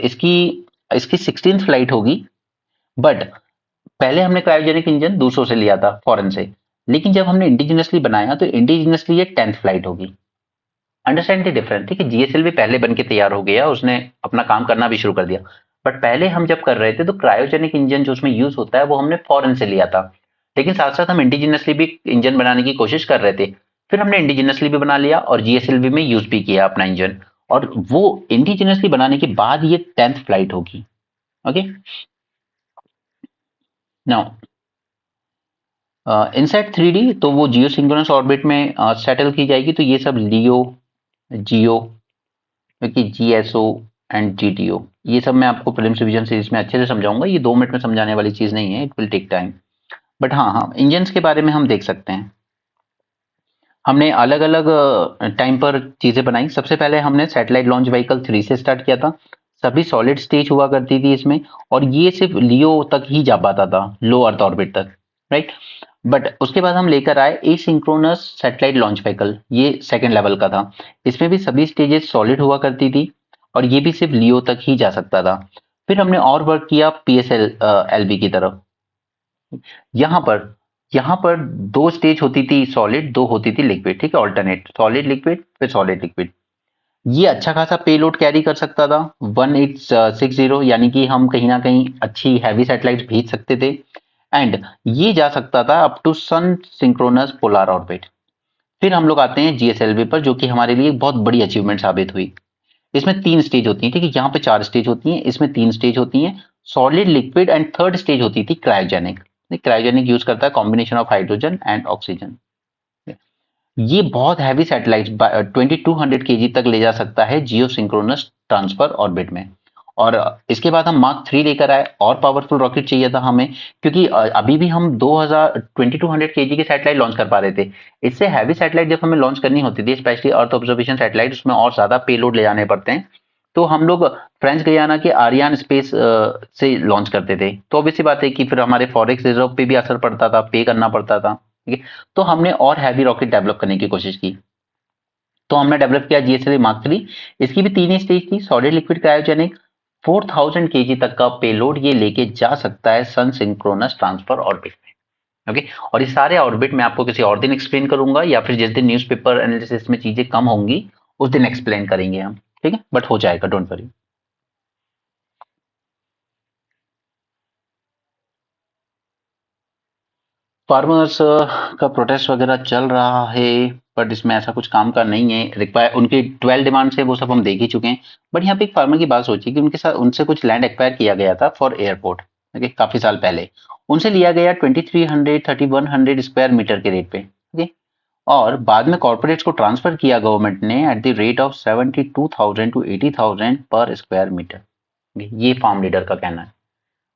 इसकी इसकी 16th फ्लाइट होगी, बट पहले हमने क्रायोजेनिक इंजन दूसरों से लिया था फॉरेन से, लेकिन जब हमने इंडिजिनसली बनाया तो इंडिजिनसली ये 10th फ्लाइट होगी। Understand the difference. ठीक है, जीएसएलवी पहले बन के तैयार हो गया, उसने अपना काम करना भी शुरू कर दिया, बट पहले हम जब कर रहे थे तो क्रायोजेनिक इंजन जो उसमें यूज होता है वो हमने फॉरेन से लिया था, लेकिन साथ साथ हम इंडिजिनसली भी इंजन बनाने की कोशिश कर रहे थे। फिर हमने इंडिजिनसली भी बना लिया और जीएसएलवी में यूज भी किया अपना इंजन, और वो इंडिजिनसली बनाने के बाद ये 10th फ्लाइट होगी। ओके, नाउ इनसेट 3D तो वो जियो सिंक्रोनस ऑर्बिट में सेटल की जाएगी। तो ये सब लियो, जियो, क्योंकि जीएसओ एंड जीटीओ, ये सब मैं आपको प्रीलिम्स रिवीजन सीरीज में अच्छे से समझाऊंगा। ये 2 मिनट में समझाने वाली चीज नहीं है, it will take time. But हाँ हाँ, इंजन्स के बारे में हम देख सकते हैं। हमने अलग अलग टाइम पर चीजें बनाई। सबसे पहले हमने सैटेलाइट लॉन्च व्हीकल 3 से स्टार्ट किया था। सभी सॉलिड स्टेज हुआ करती थी इसमें, और ये सिर्फ लियो तक ही जा पाता था, लो अर्थ ऑर्बिट तक, राइट। बट उसके बाद हम लेकर आए एसिंक्रोनस सैटेलाइट लॉन्च व्हीकल, ये सेकंड लेवल का था। इसमें भी सभी स्टेजेस सॉलिड हुआ करती थी, और ये भी सिर्फ लियो तक ही जा सकता था। फिर हमने और वर्क किया पीएसएल एलवी की तरफ। यहाँ पर 2 स्टेज होती थी सॉलिड, 2 होती थी लिक्विड। ठीक है, ऑल्टरनेट सॉलिड लिक्विड फिर सॉलिड लिक्विड। ये अच्छा खासा पेलोड कैरी कर सकता था 1860, यानी कि हम कहीं ना कहीं अच्छी हैवी सैटेलाइट भेज सकते थे। एंड ये जा सकता था up to sun synchronous polar orbit. फिर हम लोग आते हैं जीएसएलवी पर, जो कि हमारे लिए एक बहुत बड़ी अचीवमेंट साबित हुई। इसमें 3 स्टेज होती है, ठीक है, यहाँ पे 4 स्टेज होती हैं, इसमें 3 स्टेज होती हैं, solid liquid and third stage होती थी क्रायोजेनिक। क्रायोजेनिक यूज करता है combination of hydrogen and oxygen. ये बहुत हैवी सैटेलाइट 2200 kg तक ले जा सकता है जियो सिंक्रोनस ट्रांसफर ऑर्बिट में। और इसके बाद हम मार्क 3 लेकर आए, और पावरफुल रॉकेट चाहिए था हमें, क्योंकि अभी भी हम 2200 kg के सैटेलाइट लॉन्च कर पा रहे थे। इससे हैवी सैटेलाइट जब हमें लॉन्च करनी होती थी, स्पेशली अर्थ ऑब्जर्वेशन सैटेलाइट, उसमें और ज्यादा पेलोड ले जाने पड़ते हैं। तो हम लोग फ्रेंच गयाना के आरियान स्पेस से लॉन्च करते थे। तो ऑब्वियसली बात है कि फिर हमारे फॉरेक्स रिजर्व पे भी असर पड़ता था, पे करना पड़ता था। ठीक है, तो हमने और हैवी रॉकेट डेवलप करने की कोशिश की। तो हमने डेवलप किया जीएसएलवी मार्क 3। इसकी भी 3 ही स्टेज थी, सॉलिड लिक्विड क्रायोजेनिक। 4000 kg तक का पेलोड ये लेके जा सकता है सन सिंक्रोनस ट्रांसफर ऑर्बिट में। ओके, और ये सारे ऑर्बिट मैं आपको किसी और दिन एक्सप्लेन करूंगा, या फिर जिस दिन न्यूज़पेपर एनालिसिस में चीजें कम होंगी उस दिन एक्सप्लेन करेंगे हम। ठीक है, बट हो जाएगा, डोंट वरी। फार्मर्स का प्रोटेस्ट वगैरह चल रहा है, बट इसमें ऐसा कुछ काम का नहीं है। रिक्वायर उनकी 12 डिमांड्स है, वो सब हम देख ही चुके हैं। बट यहाँ पे एक फार्मर की बात सोचिए कि उनके साथ उनसे कुछ लैंड एक्वायर किया गया था फॉर एयरपोर्ट। ओके, काफी साल पहले उनसे लिया गया 2300 3100 स्क्वायर मीटर के रेट पे। ओके, और बाद में कॉर्पोरेट्स को ट्रांसफर किया गवर्नमेंट ने at the rate of 72,000 to 80,000 पर स्क्वायर मीटर। ये फार्म लीडर का कहना है।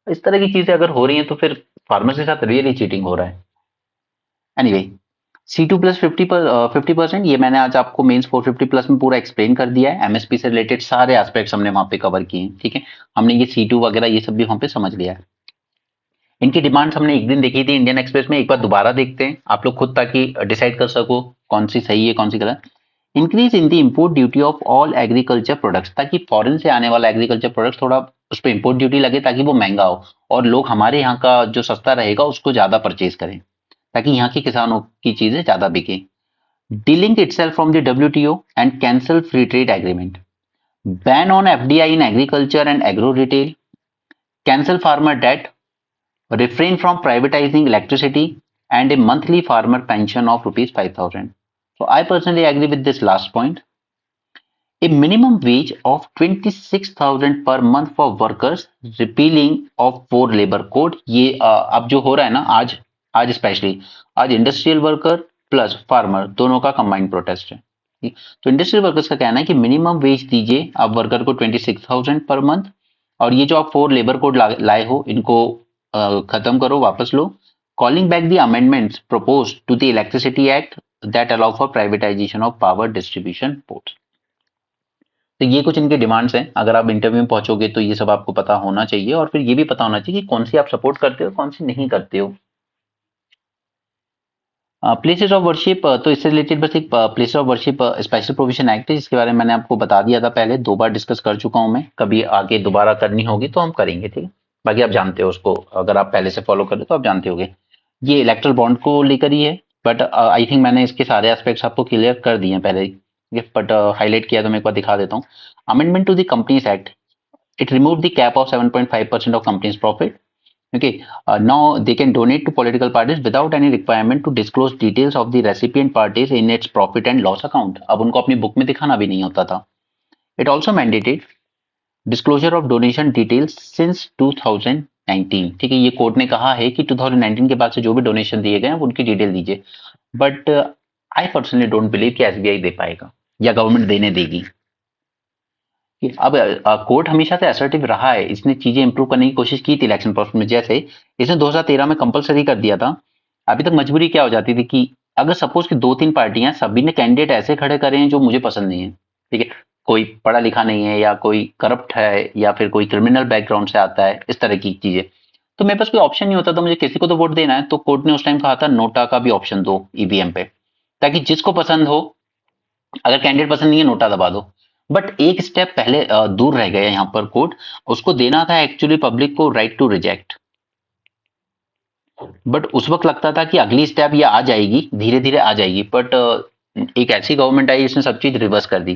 इस तरह की चीजें अगर हो रही हैं तो फिर फार्मर्स के साथ रियली चीटिंग हो रहा है। एनीवे, C2 प्लस 50%, ये मैंने आज आपको मेंस 450 प्लस में पूरा एक्सप्लेन कर दिया है। एमएसपी से रिलेटेड सारे एस्पेक्ट्स हमने वहां पे कवर किए हैं। ठीक है, हमने ये C2 वगैरह ये सब भी वहां पे समझ लिया है। इनकी डिमांड्स हमने एक दिन देखी थी इंडियन एक्सप्रेस में, एक बार दोबारा देखते हैं आप लोग खुद, ताकि डिसाइड कर सको कौन सी सही है कौन सी गलत। Increase in the import duty of all agriculture products, ताकि फॉरेन से आने वाला एग्रीकल्चर प्रोडक्ट्स थोड़ा उस पर इम्पोर्ट ड्यूटी लगे, ताकि वो महंगा हो और लोग हमारे यहाँ का जो सस्ता रहेगा उसको ज्यादा परचेज करें, ताकि यहाँ के किसानों की चीजें ज्यादा बिके। Delink itself from the WTO and cancel free trade agreement. Ban on FDI in agriculture and agro retail. Cancel farmer debt. Refrain from privatizing electricity and a monthly farmer pension of rupees 5,000. So I personally agree with this last point. A minimum wage of 26,000 per month for workers. Repealing of 4 labor code. ये अब जो हो रहा है ना, आज specially आज industrial worker plus farmer दोनों का कंबाइंड प्रोटेस्ट है। तो इंडस्ट्रियल वर्कर्स का कहना है कि मिनिमम वेज दीजिए आप वर्कर को 26,000 पर मंथ, और ये जो आप 4 लेबर कोड लाए हो इनको खत्म करो, वापस लो। Calling back the amendments propose to the electricity act that allow for privatisation of power distribution board. तो ये कुछ इनके डिमांड्स हैं। अगर आप इंटरव्यू में पहुंचोगे तो ये सब आपको पता होना चाहिए, और फिर ये भी पता होना चाहिए कि कौन सी आप सपोर्ट करते हो कौन सी नहीं करते हो। प्लेसेस ऑफ वर्शिप, तो इससे रिलेटेड बस एक places of worship special provision act है, जिसके बारे में मैंने आपको बता दिया था पहले, 2 बार डिस्कस कर चुका हूं मैं, कभी आगे दोबारा करनी होगी तो हम करेंगे, ठीक है। बाकी आप जानते हो उसको, अगर आप पहले से फॉलो करें तो आप जानते होगे। ये इलेक्ट्रल बॉन्ड को लेकर ही है, बट आई थिंक मैंने इसके सारे एस्पेक्ट्स आपको क्लियर कर दिए हैं पहले ही, बट हाईलाइट किया तो मैं एक बार दिखा देता हूँ। Amendment to the companies act, it removed the cap of 7.5% of company's profit. Okay, now they can donate to political parties without any requirement to disclose details of the recipient parties in its profit and loss account. अब उनको अपनी book में दिखाना भी नहीं होता था। It also mandated disclosure of donation details since 2019. ठीक है, ये कोर्ट ने कहा है कि 2019 के बाद से जो भी डोनेशन दिए गए हैं उनकी डिटेल दीजिए, but I personally don't believe कि एसबीआई दे पाएगा या गवर्नमेंट देने देगी। अब कोर्ट हमेशा से असर्टिव रहा है, इसने चीजें इंप्रूव करने की कोशिश की थी इलेक्शन प्रोसेस में, जैसे इसने 2013 में कंपलसरी कर दिया था। अभी तक मजबूरी क्या हो जाती थी कि अगर सपोज कि 2-3 पार्टियां सभी ने कैंडिडेट ऐसे खड़े करे हैं जो मुझे पसंद नहीं है, ठीक है, कोई पढ़ा लिखा नहीं है या कोई करप्ट है या फिर कोई क्रिमिनल बैकग्राउंड से आता है, इस तरह की चीजें, तो मेरे पास कोई ऑप्शन नहीं होता था, मुझे किसी को तो वोट देना है, तो कोर्ट ने उस टाइम कहा था नोटा का भी ऑप्शन दो ईवीएम पे, ताकि जिसको पसंद हो, अगर कैंडिडेट पसंद नहीं है नोटा दबा दो। बट एक स्टेप पहले दूर रह गया यहाँ पर कोर्ट, उसको देना था एक्चुअली पब्लिक को राइट टू रिजेक्ट, बट उस वक्त लगता था कि अगली स्टेप ये आ जाएगी, धीरे धीरे आ जाएगी, बट एक ऐसी गवर्नमेंट आई जिसने सब चीज रिवर्स कर दी।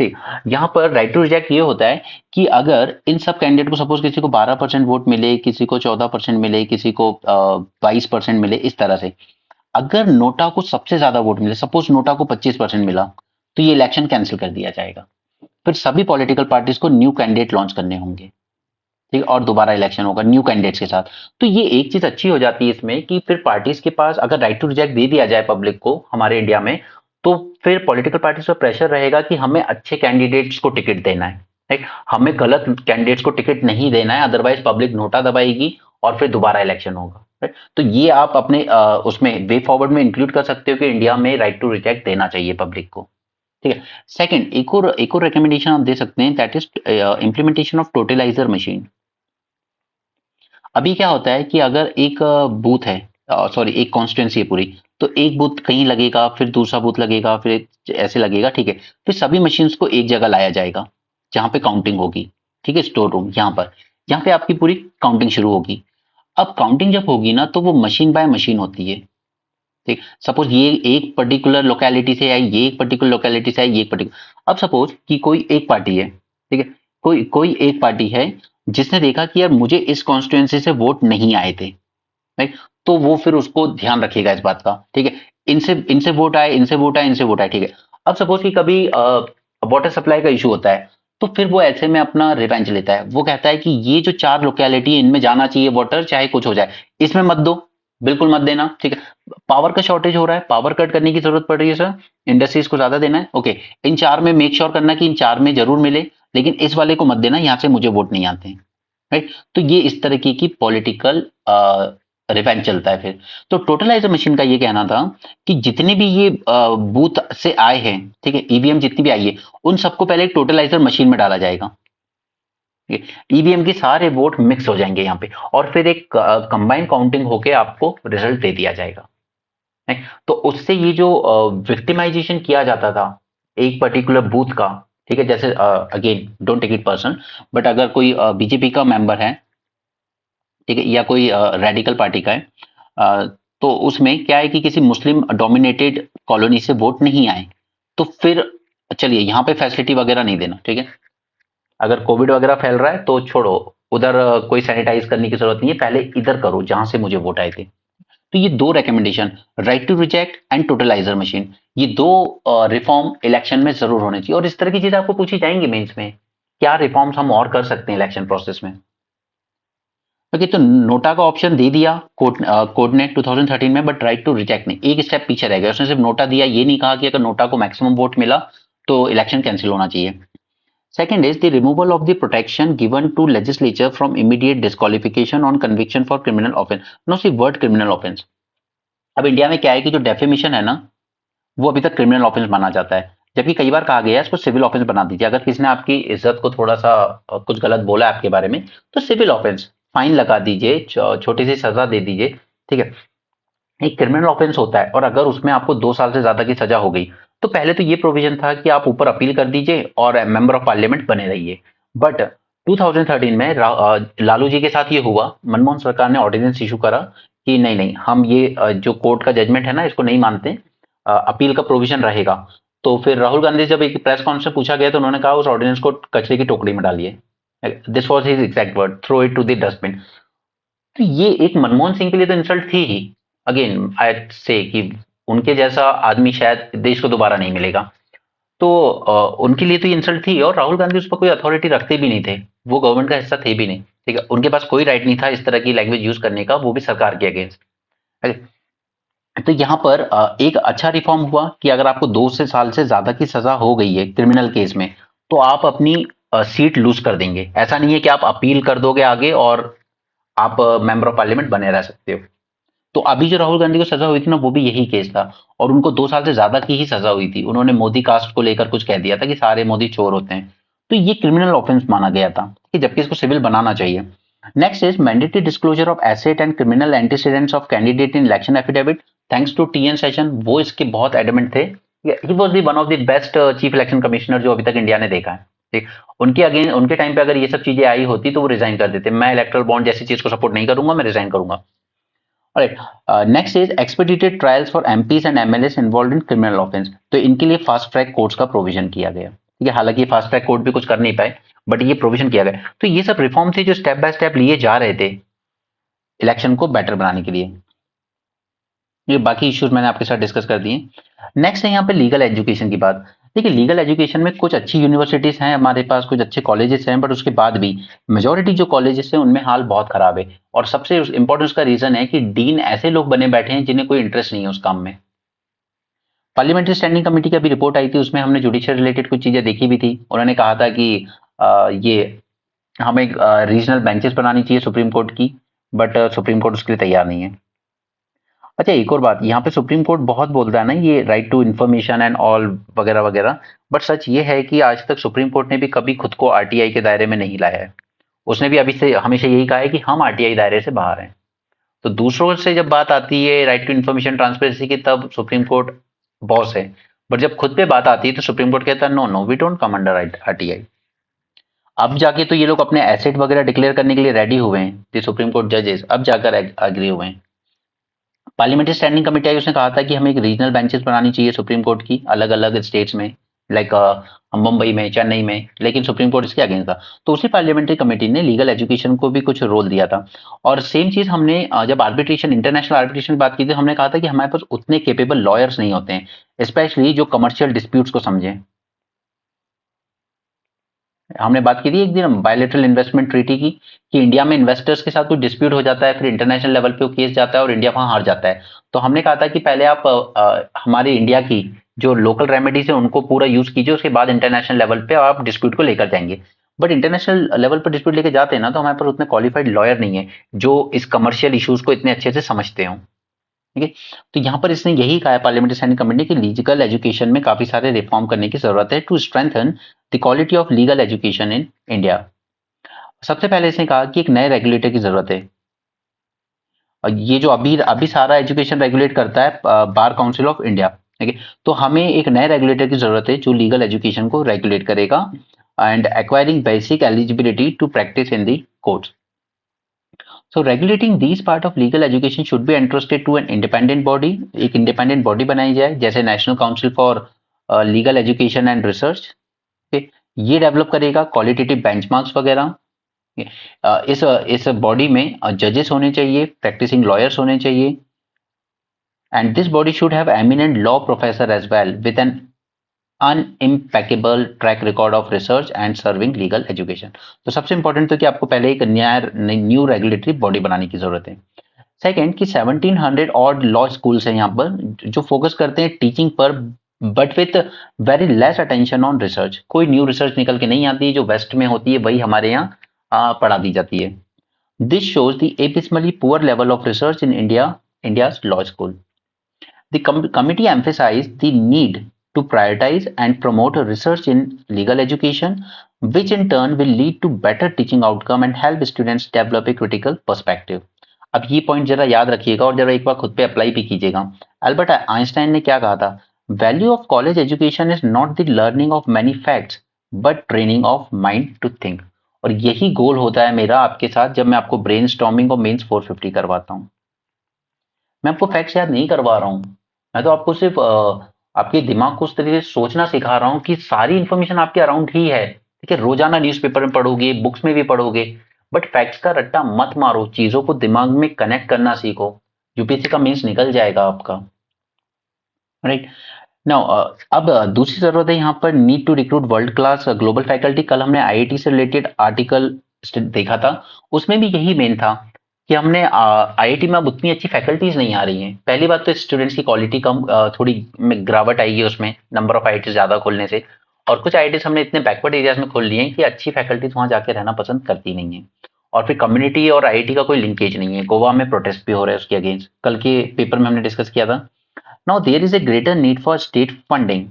ठीक, यहाँ पर राइट टू रिजेक्ट ये होता है कि अगर इन सब कैंडिडेट को सपोज किसी को 12% वोट मिले, किसी को 14% मिले, किसी को 22% मिले, इस तरह से अगर नोटा को सबसे ज्यादा वोट मिले, सपोज नोटा को 25% मिला, तो ये इलेक्शन कैंसिल कर दिया जाएगा, फिर सभी पॉलिटिकल पार्टीज को न्यू कैंडिडेट लॉन्च करने होंगे, ठीक है, और दोबारा इलेक्शन होगा न्यू कैंडिडेट्स के साथ। तो ये एक चीज अच्छी हो जाती है इसमें कि फिर पार्टीज के पास अगर राइट टू रिजेक्ट दे दिया जाए पब्लिक को हमारे इंडिया में, तो फिर पॉलिटिकल पार्टीज पर प्रेशर रहेगा कि हमें अच्छे कैंडिडेट्स को टिकट देना है, राइट, हमें गलत कैंडिडेट्स को टिकट नहीं देना है, अदरवाइज पब्लिक नोटा दबाएगी और फिर दोबारा इलेक्शन होगा, राइट। तो ये आप अपने उसमें वे फॉरवर्ड में इंक्लूड कर सकते हो कि इंडिया में राइट टू रिजेक्ट देना चाहिए पब्लिक को, ठीक है। सेकंड, एक और रिकमेंडेशन आप दे सकते हैं, that is implementation of totaliser machine. अभी क्या होता है कि अगर एक बूथ है, सॉरी एक कॉन्स्टिट्यूंसी है पूरी, तो एक बूथ कहीं लगेगा, फिर दूसरा बूथ लगेगा, फिर ऐसे लगेगा, ठीक है, फिर सभी मशीन्स को एक जगह लाया जाएगा जहां पे काउंटिंग होगी, ठीक है, स्टोर रूम, यहाँ पे आपकी पूरी काउंटिंग शुरू होगी। अब काउंटिंग जब होगी ना, तो वो मशीन बाय मशीन होती है, ठीक, सपोज ये एक पर्टिकुलर लोकेलिटी से आई, ये एक पर्टिकुलर लोकेलिटी से आई, ये एक पर्टिकुलर, अब सपोज कि कोई एक पार्टी है, ठीक है, कोई कोई एक पार्टी है जिसने देखा कि यार मुझे इस कॉन्स्टिट्यूएंसी से वोट नहीं आए थे, राइट, तो वो फिर उसको ध्यान रखेगा इस बात का, ठीक है, इनसे इनसे वोट आए, इनसे वोट आए, इनसे वोट आए, ठीक है। अब सपोज कि कभी वाटर सप्लाई का इशू होता है, तो फिर वो ऐसे में अपना रिवेंज लेता है, वो कहता है कि ये जो 4 लोकेलिटी है इनमें जाना चाहिए वाटर, चाहे कुछ हो जाए, इसमें मत दो, बिल्कुल मत देना, ठीक है। पावर का शॉर्टेज हो रहा है, पावर कट करने की जरूरत पड़ रही है सर, इंडस्ट्रीज को ज्यादा देना है, ओके, इन 4 में मेक श्योर करना कि इन 4 में जरूर मिले, लेकिन इस वाले को मत देना, यहाँ से मुझे वोट नहीं आते हैं, राइट। तो ये इस तरीके की पॉलिटिकल रिवेंज चलता है फिर। तो टोटलाइजर मशीन का ये कहना था कि जितने भी ये बूथ से आए हैं, ठीक है, ईवीएम जितनी भी आई है, उन सबको पहले एक टोटलाइजर मशीन में डाला जाएगा, ईवीएम के सारे वोट मिक्स हो जाएंगे यहाँ पे, और फिर एक कंबाइंड काउंटिंग होके आपको रिजल्ट दे दिया जाएगा, है? तो उससे ये जो विक्टिमाइजेशन किया जाता था एक पर्टिकुलर बूथ का, ठीक है, जैसे again don't take it person, but अगर कोई बीजेपी का मेंबर है, ठीक है, या कोई रेडिकल पार्टी का है, तो उसमें क्या है कि किसी मुस्लिम डोमिनेटेड कॉलोनी से वोट नहीं आए, तो फिर चलिए यहाँ पे फैसिलिटी वगैरह नहीं देना, ठीक है, अगर कोविड वगैरह फैल रहा है तो छोड़ो, उधर कोई सैनिटाइज करने की जरूरत नहीं है, पहले इधर करो जहां से मुझे वोट आए थे। तो ये 2 recommendation, right to reject and totalizer machine, ये 2 रिफॉर्म इलेक्शन में जरूर होने चाहिए, और इस तरह की चीजें आपको पूछी जाएंगी मेंस में, क्या रिफॉर्म्स हम और कर सकते हैं इलेक्शन प्रोसेस में। ओके, तो नोटा का ऑप्शन दे दिया कोर्ट ने 2013 में, बट राइट टू रिजेक्ट नहीं, एक स्टेप पीछे रह गया, उसने सिर्फ नोटा दिया, ये नहीं कहा कि अगर नोटा को मैक्सिमम वोट मिला तो इलेक्शन कैंसिल होना चाहिए। Second is the removal of the protection given to legislature from immediate disqualification on conviction for criminal offense. Now see word criminal offense. अब इंडिया में क्या है कि जो डेफेमेशन है ना, वो अभी तक क्रिमिनल ऑफेंस माना जाता है, जबकि कई बार कहा गया है इसको सिविल ऑफेंस बना दीजिए, अगर किसी ने आपकी इज्जत को थोड़ा सा कुछ गलत बोला आपके बारे में, तो सिविल ऑफेंस, फाइन लगा दीजिए, छोटी सी सजा दे दीजिए, ठीक है। एक क्रिमिनल ऑफेंस होता है और अगर उसमें आपको 2 साल से ज्यादा की सजा हो गई, तो पहले तो ये प्रोविजन था कि आप ऊपर अपील कर दीजिए और मेंबर ऑफ पार्लियामेंट बने रहिए। बट 2013 में लालू जी के साथ ये हुआ, मनमोहन सरकार ने ऑर्डिनेंस इशू करा कि नहीं नहीं, हम ये जो कोर्ट का जजमेंट है ना, इसको नहीं मानते, अपील का प्रोविजन रहेगा। तो फिर राहुल गांधी जब एक प्रेस कॉन्फ्रेंस में पूछा गया तो उन्होंने कहा उस ऑर्डिनेंस को कचरे की टोकरी में डालिए। This was his exact word, throw it to the dustbin. तो ये एक मनमोहन सिंह के लिए तो इंसल्ट थी ही। अगेन आई से कि उनके जैसा आदमी शायद देश को दोबारा नहीं मिलेगा। तो उनके लिए तो ये इंसल्ट थी, और राहुल गांधी उस पर कोई अथॉरिटी रखते भी नहीं थे, वो गवर्नमेंट का हिस्सा थे भी नहीं, ठीक है, उनके पास कोई राइट नहीं था इस तरह की लैंग्वेज यूज करने का, वो भी सरकार के अगेंस्ट। तो यहाँ पर एक अच्छा रिफॉर्म हुआ कि अगर आपको 2 साल से ज्यादा की सजा हो गई है क्रिमिनल केस में, तो आप अपनी सीट लूज कर देंगे। ऐसा नहीं है कि आप अपील कर दोगे आगे और आप मेंबर ऑफ पार्लियामेंट बने रह सकते हो। तो अभी जो राहुल गांधी को सजा हुई थी ना, वो भी यही केस था, और उनको 2 साल से ज्यादा की ही सजा हुई थी। उन्होंने मोदी कास्ट को लेकर कुछ कह दिया था कि सारे मोदी चोर होते हैं, तो ये क्रिमिनल ऑफेंस माना गया था कि जबकि इसको सिविल बनाना चाहिए। Next is mandatory disclosure of asset and criminal antecedents of candidate in election affidavit. Thanks to TN Seshan, वो इसके बहुत एडमेंट थे। He was the one of the best chief election commissioner जो अभी तक इंडिया ने देखा है। ठीक, उनके अगेन उनके टाइम पे अगर ये सब चीजें आई होती तो वो रिजाइन कर देते, मैं इलेक्ट्रल बॉन्ड जैसी चीज को सपोर्ट नहीं करूंगा, मैं रिजाइन करूंगा। Alright, next is expedited trials for MPs and MLAs involved in criminal offense। तो इनके लिए फास्ट ट्रैक कोर्ट्स का प्रोविजन किया गया, ठीक है। हालांकि फास्ट ट्रैक कोर्ट भी कुछ कर नहीं पाए, बट ये प्रोविजन किया गया। तो ये सब रिफॉर्म थे जो स्टेप बाय स्टेप लिए जा रहे थे इलेक्शन को बेटर बनाने के लिए। ये बाकी इश्यूज मैंने आपके साथ डिस्कस कर दिए। नेक्स्ट है यहाँ पे लीगल एजुकेशन की बात। देखिए, लीगल एजुकेशन में कुछ अच्छी यूनिवर्सिटीज हैं हमारे पास, कुछ अच्छे कॉलेजेस हैं, बट उसके बाद भी मेजोरिटी जो कॉलेजेस हैं उनमें हाल बहुत खराब है। और सबसे इंपॉर्टेंट उसका रीजन है कि डीन ऐसे लोग बने बैठे हैं जिन्हें कोई इंटरेस्ट नहीं है उस काम में। पार्लियामेंट्री स्टैंडिंग कमेटी की अभी रिपोर्ट आई थी, उसमें हमने जुडिशियल रिलेटेड कुछ चीजें देखी भी थी। उन्होंने कहा था कि ये हमें रीजनल बेंचेस बनानी चाहिए सुप्रीम कोर्ट की, बट सुप्रीम कोर्ट उसके लिए तैयार नहीं है। अच्छा, एक और बात, यहाँ पे सुप्रीम कोर्ट बहुत बोलता है ना ये right to information and all वगैरह वगैरह, बट सच ये है कि आज तक सुप्रीम कोर्ट ने भी कभी खुद को आरटीआई के दायरे में नहीं लाया है। उसने भी अभी से हमेशा यही कहा है कि हम आरटीआई दायरे से बाहर हैं। तो दूसरों से जब बात आती है राइट टू इन्फॉर्मेशन ट्रांसपेरेंसी की, तब सुप्रीम कोर्ट बॉस है, बट जब खुद पे बात आती है तो सुप्रीम कोर्ट कहता है no no, we don't come under RTI. अब जाके तो ये लोग अपने एसेट वगैरह डिक्लेयर करने के लिए रेडी हुए हैं, द सुप्रीम कोर्ट जजेस अब जाकर एग्री हुए हैं। पार्लियामेंट्री स्टैंडिंग कमेटी आई, उसने कहा था कि हमें एक रीजनल बेंचेस बनानी चाहिए सुप्रीम कोर्ट की अलग अलग स्टेट्स में, लाइक मुंबई में, चेन्नई में, लेकिन सुप्रीम कोर्ट इसके अगेंस्ट था। तो उसी पार्लियामेंट्री कमेटी ने लीगल एजुकेशन को भी कुछ रोल दिया था। और सेम चीज हमने जब आर्बिट्रेशन, इंटरनेशनल आर्बिट्रेशन की बात की थी, हमने कहा था कि हमारे पास उतने केपेबल लॉयर्स नहीं होते हैं, स्पेशली जो कमर्शियल डिस्प्यूट्स को समझें। हमने बात की थी एक दिन बायलेटरल इन्वेस्टमेंट ट्रीटी की, कि इंडिया में इन्वेस्टर्स के साथ कोई डिस्प्यूट हो जाता है, फिर इंटरनेशनल लेवल पे वो केस जाता है और इंडिया वहां हार जाता है। तो हमने कहा था कि पहले आप हमारे इंडिया की जो लोकल रेमेडीज है उनको पूरा यूज कीजिए, उसके बाद इंटरनेशनल लेवल पे आप डिस्प्यूट को लेकर जाएंगे। बट इंटरनेशनल लेवल पर डिस्प्यूट लेके जाते हैं ना, तो हमारे पास उतने क्वालिफाइड लॉयर नहीं है जो इस कमर्शियल इश्यूज को इतने अच्छे से समझते हो, ठीक है। तो यहाँ पर इसने यही कहा है पार्लियामेंट्री स्टैंडिंग कमेटी की लीगल एजुकेशन में काफी सारे रिफॉर्म करने की जरूरत है to strengthen the quality of legal education in India. सबसे पहले इसने कहा कि एक नए रेगुलेटर की जरूरत है। और ये जो अभी अभी सारा एजुकेशन रेगुलेट करता है बार काउंसिल ऑफ इंडिया, ठीक है। तो हमें एक नए रेगुलेटर की जरूरत है जो लीगल एजुकेशन को रेगुलेट करेगा and acquiring basic eligibility to practice in the courts. So regulating these part of legal education should be entrusted to an independent body। एक independent body बनाई जाए जैसे national council for legal education and research, ये develop करेगा qualitative benchmarks वगैरह। इस body में जजेस होने चाहिए, प्रैक्टिसिंग लॉयर्स होने चाहिए, and this body should have eminent law professor as well with an impeccable track record of research and serving legal education. तो सबसे इंपॉर्टेंट तो कि आपको पहले एक न्यू रेगुलेटरी बॉडी बनाने की जरूरत है। सेकंड कि 1700 ऑड लॉ स्कूल्स हैं यहाँ पर जो फोकस करते हैं टीचिंग पर, but with very less attention on research. कोई न्यू रिसर्च निकल के नहीं आती, जो वेस्ट में होती है वही हमारे यहाँ पढ़ा दी जाती है। This shows the abysmally poor level of research in India's law school. The committee emphasized the need to prioritize and promote research in legal education, which in turn will lead to better teaching outcome and help students develop a critical perspective। अब ये point जरा याद रखिएगा और जरा एक बार खुद पे अप्लाई भी कीजिएगा। अल्बर्ट आइंस्टाइन ने क्या कहा था? Value of college education is not the learning of many facts but training of mind to think. और यही गोल होता है मेरा आपके साथ जब मैं आपको ब्रेन स्टॉर्मिंग और मेंस 450 करवाता हूँ। मैं आपको फैक्ट्स याद नहीं करवा रहा हूँ, मैं तो आपको सिर्फ आपके दिमाग को उस तरीके से सोचना सिखा रहा हूँ कि सारी इंफॉर्मेशन आपके अराउंड ही है। ठीक है, रोजाना न्यूज़पेपर में पढ़ोगे, बुक्स में भी पढ़ोगे, बट फैक्ट्स का रट्टा मत मारो, चीजों को दिमाग में कनेक्ट करना सीखो। यूपीएससी का मेंस निकल जाएगा आपका। राइट नाउ अब दूसरी जरूरत है यहाँ पर, need to recruit world class global faculty. कल हमने आईआईटी से रिलेटेड आर्टिकल देखा था, उसमें भी यही मेन था कि हमने आईआईटी में अब उतनी अच्छी फैकल्टीज नहीं आ रही हैं। पहली बात तो स्टूडेंट्स की क्वालिटी कम, थोड़ी में गिरावट आएगी उसमें, नंबर ऑफ आईआईटी ज्यादा खोलने से। और कुछ आईआईटी हमने इतने बैकवर्ड एरियाज में खोल लिए हैं कि अच्छी फैकल्टीज वहां जाके रहना पसंद करती नहीं है। और फिर कम्युनिटी और आईआईटी का कोई लिंकेज नहीं है। गोवा में प्रोटेस्ट भी हो रहा है उसके अगेंस्ट, कल के पेपर में हमने डिस्कस किया था। Now there is a greater need for state funding,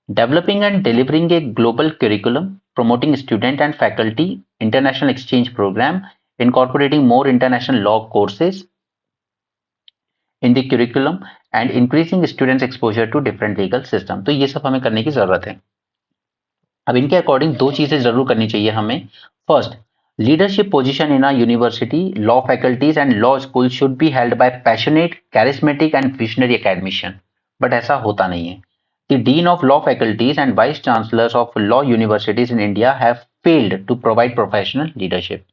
developing and delivering a global curriculum, promoting student and faculty international exchange program, incorporating more international law courses in the curriculum and increasing students exposure to different legal system। तो ये सब हमें करने की जरूरत है। अब इनके अकॉर्डिंग दो चीजें जरूर करनी चाहिए हमें। First, leadership position in a university, law faculties and law school should be held by passionate, charismatic and visionary academician. But ऐसा होता नहीं है। The dean of law faculties and vice chancellors of law universities in India have failed to provide professional leadership.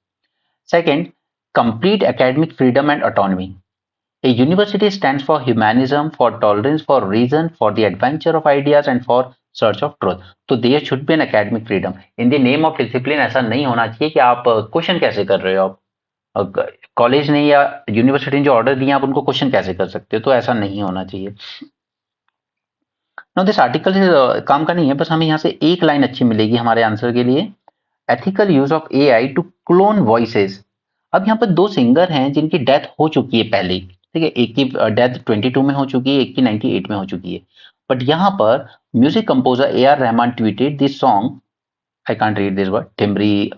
Second, complete academic freedom and autonomy. A university stands for humanism, for tolerance, for reason, for the adventure of ideas and for search of truth. तो there should be an academic freedom. In the name of discipline ऐसा नहीं होना चाहिए कि आप question कैसे कर रहे हो, आप कॉलेज ने या यूनिवर्सिटी ने जो ऑर्डर दिए आप उनको क्वेश्चन कैसे कर सकते हो, तो ऐसा नहीं होना चाहिए। नो दिस आर्टिकल काम का नहीं है, बस हमें यहाँ से एक लाइन अच्छी मिलेगी हमारे आंसर के लिए। Ethical use of AI to clone voices. अब यहाँ पर दो सिंगर हैं जिनकी डेथ हो चुकी है पहले, ठीक है, एक की डेथ 22 में हो चुकी है, एक की 98 में हो चुकी है। बट यहाँ पर music composer A R Rahman tweeted this song, I can't read this word, Thimiri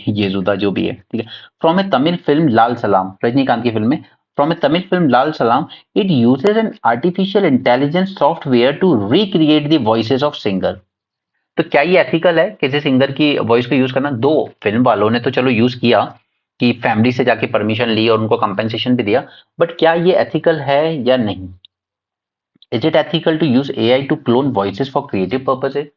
Yezhuda जो भी है, ठीक है, from a Tamil film Lal Salaam, Rajinikanth की फिल्म में, from a Tamil film Lal Salaam, it uses an artificial intelligence software to recreate the voices of singer. तो क्या ये एथिकल है किसी सिंगर की वॉइस को यूज करना? दो फिल्म वालों ने तो चलो यूज किया कि फैमिली से जाके परमिशन ली और उनको कंपेंसेशन भी दिया, बट क्या ये एथिकल है या नहीं? Is it ethical to use AI to clone voices for creative purposes?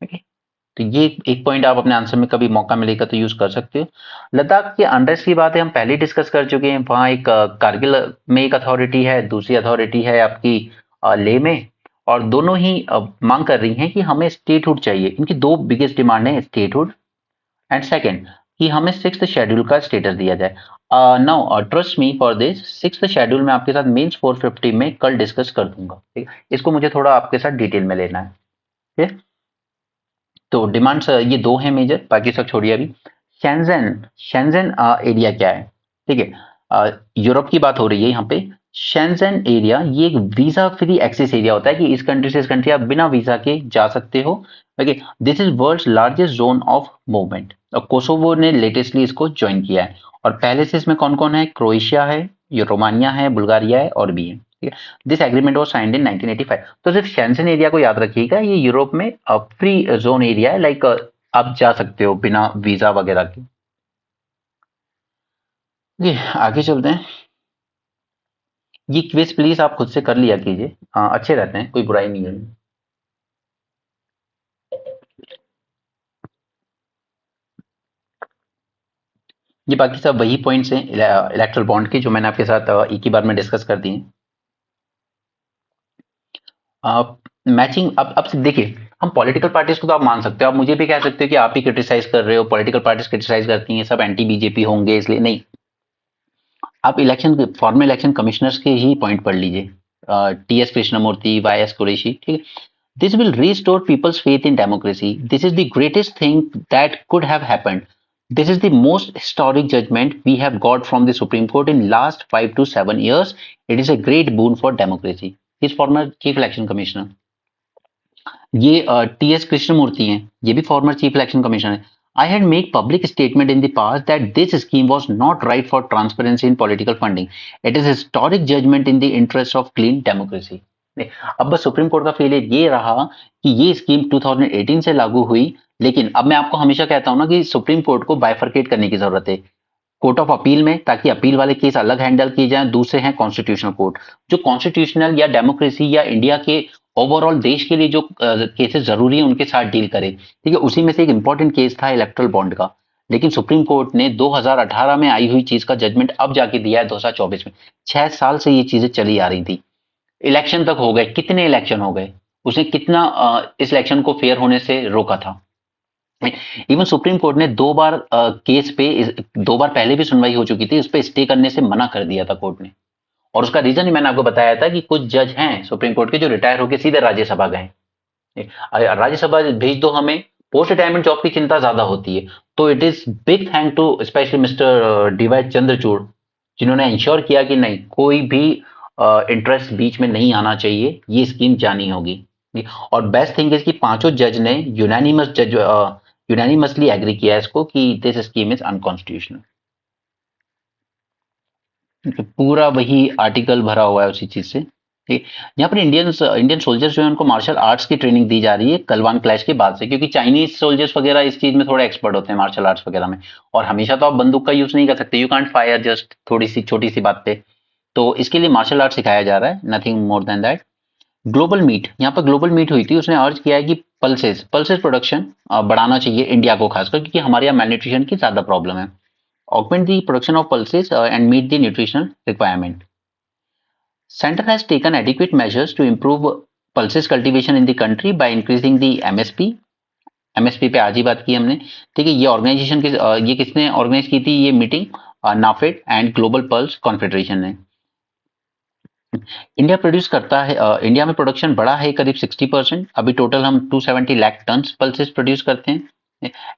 Okay, तो ये एक पॉइंट आप अपने आंसर में कभी मौका मिलेगा तो यूज कर सकते हो। लद्दाख के अनरेस्ट की बात है हम पहले डिस्कस कर चुके हैं। वहां एक कारगिल में एक अथॉरिटी है, दूसरी अथॉरिटी है आपकी लेह में, और दोनों ही मांग कर रही हैं कि हमें स्टेटहुड चाहिए। इनकी दो बिगेस्ट डिमांड है, स्टेटहुड एंड सेकंड कि हमें सिक्स्थ शेड्यूल का स्टेटस दिया जाए। Now trust me for this, sixth schedule में आपके साथ मेंस 450 में कल डिस्कस कर दूंगा, ठीक है? इसको मुझे थोड़ा आपके साथ डिटेल में लेना है, ठीक है? तो डिमांड्स ये दो हैं मेजर, बाकी सब छोड़िए अभी। शेंजन, शेंजन एरिया क्या है? ठीक है, यूरोप की बात हो रही है यहाँ पे। शेंजन एरिया ये एक वीजा फ्री एक्सेस एरिया होता है कि इस कंट्री से इस कंट्री आप बिना वीजा के जा सकते हो। Okay, this is world's largest zone of movement, और कोसोवो ने लेटेस्टली इसको ज्वाइन किया है। और पहले से इसमें कौन कौन है? क्रोएशिया है, ये रोमानिया है, बुल्गारिया है और भी है, ठीक है। This agreement was signed in 1985। तो सिर्फ शेंजन एरिया को याद रखिएगा, ये यूरोप में फ्री जोन एरिया है, लाइक आप जा सकते हो बिना वीजा वगैरह के। ये आगे चलते हैं। ये क्विज प्लीज आप खुद से कर लिया कीजिए, अच्छे रहते हैं, कोई बुराई नहीं है। ये बाकी सब वही पॉइंट्स हैं इलेक्ट्रल बॉन्ड के जो मैंने आपके साथ एक ही बार में डिस्कस कर दिए। मैचिंग, अब से देखिए, हम पॉलिटिकल पार्टीज को तो आप मान सकते हो, आप मुझे भी कह सकते हो कि आप ही क्रिटिसाइज कर रहे हो, पॉलिटिकल पार्टीज क्रिटिसाइज करती हैं, सब एंटी बीजेपी होंगे इसलिए नहीं। आप इलेक्शन, फॉर्मर इलेक्शन कमिश्नर्स के ही पॉइंट पढ़ लीजिए, TS Krishnamurthy, Y S Qureshi, ठीक है। This will restore people's faith in democracy, this is the greatest thing that could have happened, this is the most historic judgment we have got from the Supreme Court in last 5 to 7 years. It is a great boon for democracy. He is former Chief Election Commissioner. ये TS Krishnamurthy हैं, ये भी former chief election commissioner है। I had made public statement in the past that this scheme was not right for transparency in political funding. It is historic judgment in the interest of clean democracy. अब बस supreme court का failure ये रहा कि ये scheme 2018 से लागू हुई, लेकिन अब मैं आपको हमेशा कहता हूं ना कि सुप्रीम कोर्ट को बाइफरकेट करने की जरूरत है कोर्ट ऑफ अपील में, ताकि अपील वाले केस अलग हैंडल किए जाएं। दूसरे हैं कॉन्स्टिट्यूशनल कोर्ट, जो कॉन्स्टिट्यूशनल या डेमोक्रेसी या इंडिया के ओवरऑल देश के लिए जो केसेस जरूरी है उनके साथ डील करे। ठीक है, उसी में से एक इंपॉर्टेंट केस था इलेक्ट्रल बॉन्ड का, लेकिन सुप्रीम कोर्ट ने 2018 में आई हुई चीज का जजमेंट अब जाके दिया है 2024 में। 6 साल से ये चीजें चली आ रही थी, इलेक्शन तक हो गए, कितने इलेक्शन हो गए, उसने कितना इस इलेक्शन को फेयर होने से रोका था। इवन सुप्रीम कोर्ट ने 2 बार केस पे 2 बार पहले भी सुनवाई हो चुकी थी, उस पर स्टे करने से मना कर दिया था कोर्ट ने। और उसका रीजन ही मैंने आपको बताया था कि कुछ जज हैं सुप्रीम कोर्ट के जो रिटायर होकर सीधे राज्यसभा गए। राज्यसभा भेज दो हमें, पोस्ट रिटायरमेंट जॉब की चिंता ज्यादा होती है। तो it is big thank to specially mister DY Chandrachud, जिन्होंने इंश्योर किया कि नहीं, कोई भी इंटरेस्ट बीच में नहीं आना चाहिए, ये स्कीम जानी होगी। और बेस्ट थिंग इज कि पांचों जज ने यूनानिमसली एग्री किया इसको कि दिस स्कीम इज अनकॉन्स्टिट्यूशनल। पूरा वही आर्टिकल भरा हुआ है उसी चीज से। ठीक, यहाँ पर इंडियन सोल्जर्स जो है उनको मार्शल आर्ट्स की ट्रेनिंग दी जा रही है गलवान क्लैश के बाद से, क्योंकि चाइनीज सोल्जर्स वगैरह इस चीज में थोड़े एक्सपर्ट होते हैं मार्शल आर्ट्स वगैरह में। और हमेशा तो आप बंदूक का यूज नहीं कर सकते, यू कांट फायर जस्ट थोड़ी सी छोटी सी बात पे। तो इसके लिए मार्शल आर्ट सिखाया जा रहा है, nothing more than that. Global meet, यहाँ पर ग्लोबल मीट हुई थी, उसने अर्ज किया है कि पल्सेस पल्सेस प्रोडक्शन बढ़ाना चाहिए इंडिया को खासकर, क्योंकि हमारे यहाँ मैलन्यूट्रिशन की ज्यादा प्रॉब्लम है। Augment the production of pulses and meet the nutritional requirement. Center has taken adequate measures to improve pulses cultivation in the country by increasing the MSP. MSP पे आज ही बात की हमने। ठीक है, ये ऑर्गेनाइजेशन के ये किसने ऑर्गेनाइज की थी ये meeting? NAFED and global pulse confederation ने। इंडिया प्रोड्यूस करता है, इंडिया में प्रोडक्शन बढ़ा है करीब 60%। अभी टोटल हम 270 लाख टन पल्सेस प्रोड्यूस करते हैं।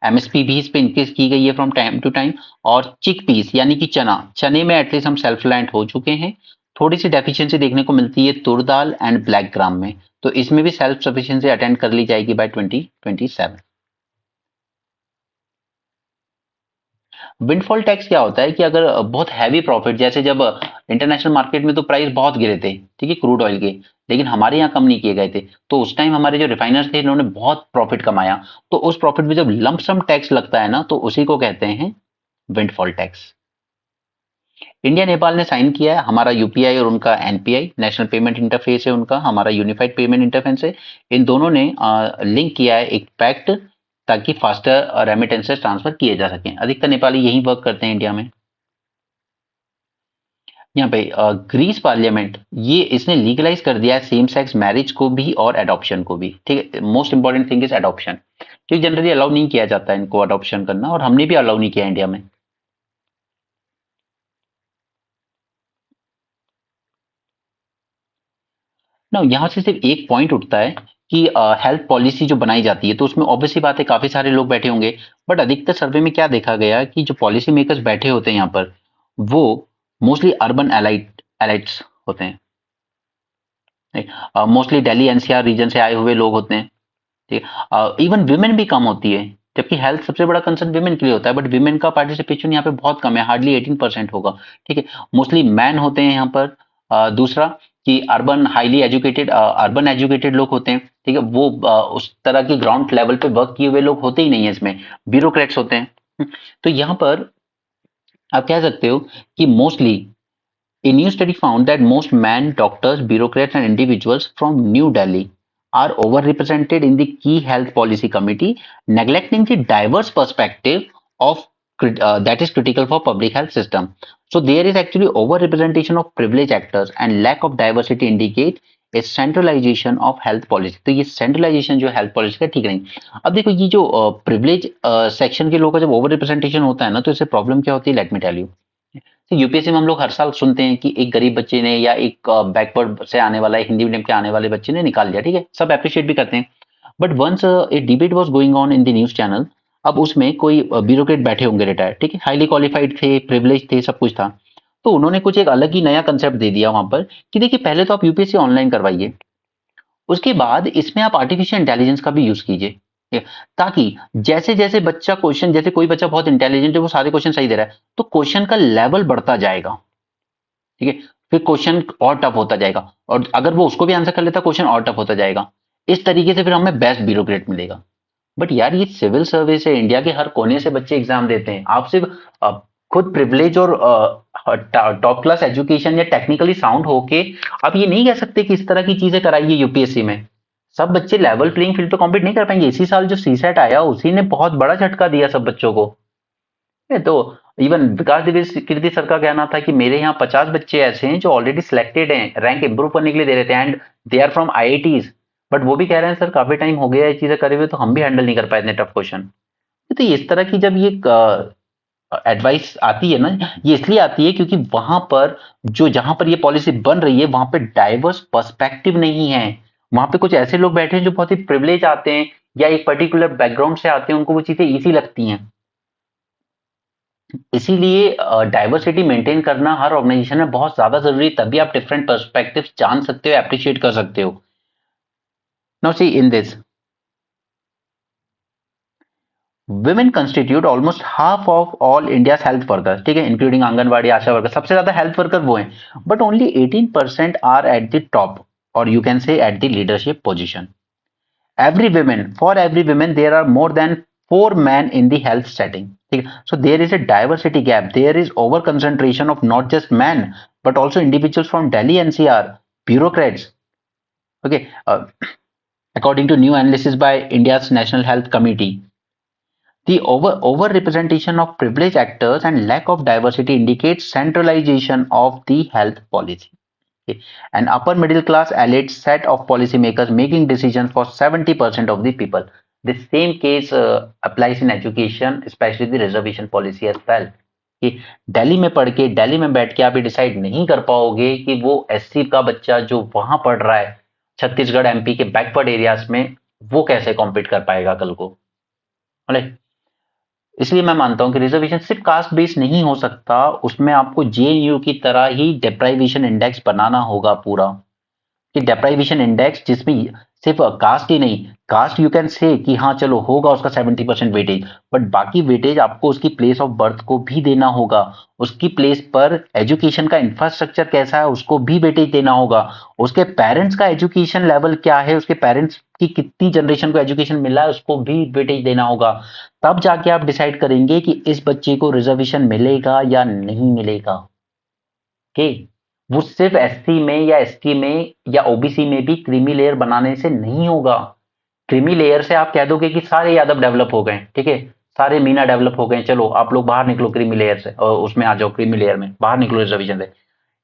एमएसपी भी इस पे इंक्रीज की गई है फ्रॉम टाइम टू टाइम। और चिक पीस यानी कि चने में एटलीस्ट हम सेल्फ रिलायंट हो चुके हैं। थोड़ी सी डेफिशिएंसी देखने को मिलती है तुर दाल एंड ब्लैक ग्राम में, तो इसमें भी सेल्फ सफिशिएंसी अटेंड कर ली जाएगी बाय 2027। विंडफॉल टैक्स क्या होता है कि अगर बहुत हैवी प्रॉफिट, जैसे जब इंटरनेशनल मार्केट में तो प्राइस बहुत गिरे थे, ठीक है, क्रूड ऑयल के, लेकिन हमारे यहाँ कम नहीं किए गए थे, तो उस टाइम हमारे जो रिफाइनर्स थे इन्होंने बहुत प्रॉफिट कमाया। तो उस प्रॉफिट में जब लंपसम टैक्स लगता है ना, तो उसी को कहते हैं विंडफॉल टैक्स। इंडिया नेपाल ने साइन किया है, हमारा यूपीआई और उनका एनपीआई नेशनल पेमेंट इंटरफेस है उनका, हमारा यूनिफाइड पेमेंट इंटरफेस है। इन दोनों ने लिंक किया है एक पैक्ट, ताकि फास्टर रेमिटेंसेस ट्रांसफर किए जा सकें। अधिकतर नेपाली यही वर्क करते हैं इंडिया में। यहाँ पे ग्रीस पार्लियामेंट, ये इसने लीगलाइज कर दिया है सेम सेक्स मैरिज को भी और एडॉप्शन को भी। ठीक है, most important thing is adoption, क्योंकि जनरली अलाउ नहीं किया जाता है इनको अडॉप्शन करना, और हमने भी अलाउ नहीं किया इंडिया में। ना यहाँ से सिर्फ एक पॉइंट उठता है कि हेल्थ पॉलिसी जो बनाई जाती है, तो उसमें ऑब्वियसली बात है काफी सारे लोग बैठे होंगे, बट अधिकतर सर्वे में क्या देखा गया कि जो पॉलिसी मेकर्स बैठे होते हैं यहाँ पर, वो मोस्टली अर्बन एलाइट्स होते हैं, मोस्टली दिल्ली एनसीआर रीजन से आए हुए लोग होते हैं। ठीक है, इवन विमेन भी कम होती है, जबकि हेल्थ सबसे बड़ा कंसर्न विमेन के लिए होता है, बट विमेन का पार्टिसिपेशन यहाँ पे बहुत कम है, हार्डली 18% होगा। ठीक है, मोस्टली मैन होते हैं यहाँ पर। दूसरा कि urban highly educated urban educated लोग होते हैं, ठीक है, वो उस तरह की ग्राउंड लेवल पे वर्क किए हुए लोग होते ही नहीं है इसमें, ब्यूरोक्रेट्स होते हैं। तो यहाँ पर आप कह सकते हो कि mostly a new study found that most men, doctors, bureaucrats, and individuals from New Delhi are overrepresented in the key health policy committee, neglecting the diverse perspective of that is critical for public health system. So there is actually overrepresentation of privileged actors and lack of diversity indicate a centralization of health policy. तो ये centralization जो health policy का ठीक नहीं। अब देखो ये जो privilege section के लोगों का जब ओवर रिप्रेजेंटेशन होता है ना, तो इससे प्रॉब्लम क्या होती है, लेट मी टेल यू। तो यूपीएससी में हम लोग हर साल सुनते हैं कि एक गरीब बच्चे ने या एक बैकवर्ड से आने वाला हिंदी मीडियम के आने वाले बच्चे ने निकाल लिया, ठीक है, सब अप्रिशिएट भी करते हैं। But once a debate was going on in the news channel, अब उसमें कोई ब्यूरोक्रेट बैठे होंगे रिटायर्ड, ठीक है, हाईली क्वालिफाइड थे, प्रिविलेज थे, सब कुछ था। तो उन्होंने कुछ एक अलग ही नया कंसेप्ट दे दिया वहां पर कि देखिए पहले तो आप यूपीएससी ऑनलाइन करवाइए, उसके बाद इसमें आप आर्टिफिशियल इंटेलिजेंस का भी यूज कीजिए। ताकि जैसे जैसे बच्चा क्वेश्चन, जैसे कोई बच्चा बहुत इंटेलिजेंट है, वो सारे क्वेश्चन सही दे रहा है, तो क्वेश्चन का लेवल बढ़ता जाएगा, ठीक है, फिर क्वेश्चन और टफ होता जाएगा, और अगर वो उसको भी आंसर कर लेता, क्वेश्चन और टफ होता जाएगा। इस तरीके से फिर हमें बेस्ट ब्यूरोक्रेट मिलेगा। बट यार ये सिविल सर्विस है, इंडिया के हर कोने से बच्चे एग्जाम देते हैं। आप सिर्फ खुद प्रिविलेज और टॉप क्लास एजुकेशन या टेक्निकली साउंड होके आप ये नहीं कह सकते कि इस तरह की चीजें कराइए यूपीएससी में। सब बच्चे लेवल प्लेइंग फील्ड पे कॉम्पीट नहीं कर पाएंगे। इसी साल जो सीसेट आया उसी ने बहुत बड़ा झटका दिया सब बच्चों को। तो इवन विकास दिवेश कीर्ति सर का कहना था कि मेरे यहाँ 50 बच्चे ऐसे हैं जो ऑलरेडी सिलेक्टेड हैं, रैंक इंप्रूव करने के लिए दे रहे थे, and they are from IITs. But वो भी कह रहे हैं सर काफी टाइम हो गया ये चीजें करे हुए, तो हम भी हैंडल नहीं कर पाए इतने टफ क्वेश्चन। तो इस तरह की जब ये एडवाइस आती है ना, ये इसलिए आती है क्योंकि वहां पर जो जहां पर ये पॉलिसी बन रही है वहां पे डाइवर्स पर्सपेक्टिव नहीं है। वहां पे कुछ ऐसे लोग बैठे हैं जो बहुत ही प्रिविलेज आते हैं या एक पर्टिकुलर बैकग्राउंड से आते हैं, उनको वो चीजें इजी लगती हैं। इसीलिए डाइवर्सिटी मेंटेन करना हर ऑर्गेनाइजेशन में बहुत ज्यादा जरूरी है, तभी आप डिफरेंट पर्सपेक्टिव जान सकते हो, एप्रिशिएट कर सकते हो। Now see in this, women constitute almost half of all India's health workers, ठीक है, इंक्लूडिंग आंगनवाड़ी, आशा वर्कर, सबसे ज्यादा हेल्थ वर्कर वो हैं, but only 18% are at the top, और you can say at the leadership position. Every women, for every women there are more than 4 men in the health setting, ठीक है, so there is a diversity gap, there is over concentration of not just men but also individuals from Delhi NCR, bureaucrats, okay, according to new analysis by India's National Health Committee. The overrepresentation of privileged actors and lack of diversity indicates centralization of the health policy. Okay. An upper middle class elite set of policymakers making decisions for 70% of the people. The same case applies in education, especially the reservation policy as well. कि दिल्ली में पढ़ के, दिल्ली में बैठ के आप ये decide नहीं कर पाओगे कि वो एससी का बच्चा जो वहां पढ़ रहा है छत्तीसगढ़ एमपी के बैकवर्ड एरियाज में, वो कैसे कॉम्पीट कर पाएगा कल को। इसलिए मैं मानता हूं कि रिजर्वेशन सिर्फ कास्ट बेस्ड नहीं हो सकता, उसमें आपको जेएनयू की तरह ही डेप्राइवेशन इंडेक्स बनाना होगा पूरा, कि डेप्राइवेशन इंडेक्स जिसमें सिर्फ कास्ट ही नहीं, कास्ट यू कैन से कि हाँ चलो होगा उसका 70% वेटेज, बट बाकी वेटेज आपको उसकी प्लेस ऑफ बर्थ को भी देना होगा, उसकी प्लेस पर एजुकेशन का इंफ्रास्ट्रक्चर कैसा है उसको भी वेटेज देना होगा, उसके पेरेंट्स का एजुकेशन लेवल क्या है, उसके पेरेंट्स की कितनी जनरेशन को एजुकेशन मिला है उसको भी वेटेज देना होगा। तब जाके आप डिसाइड करेंगे कि इस बच्चे को रिजर्वेशन मिलेगा या नहीं मिलेगा। ओके, वो सिर्फ एससी में या एसटी में या ओबीसी में भी क्रीमी लेयर बनाने से नहीं होगा। क्रीमी लेयर से आप कह दोगे कि सारे यादव डेवलप हो गए, ठीक है, सारे मीना डेवलप हो गए, चलो आप लोग बाहर निकलो क्रीमी लेयर से और उसमें आ जाओ, क्रीमी लेयर में बाहर निकलो रिजर्वेशन से।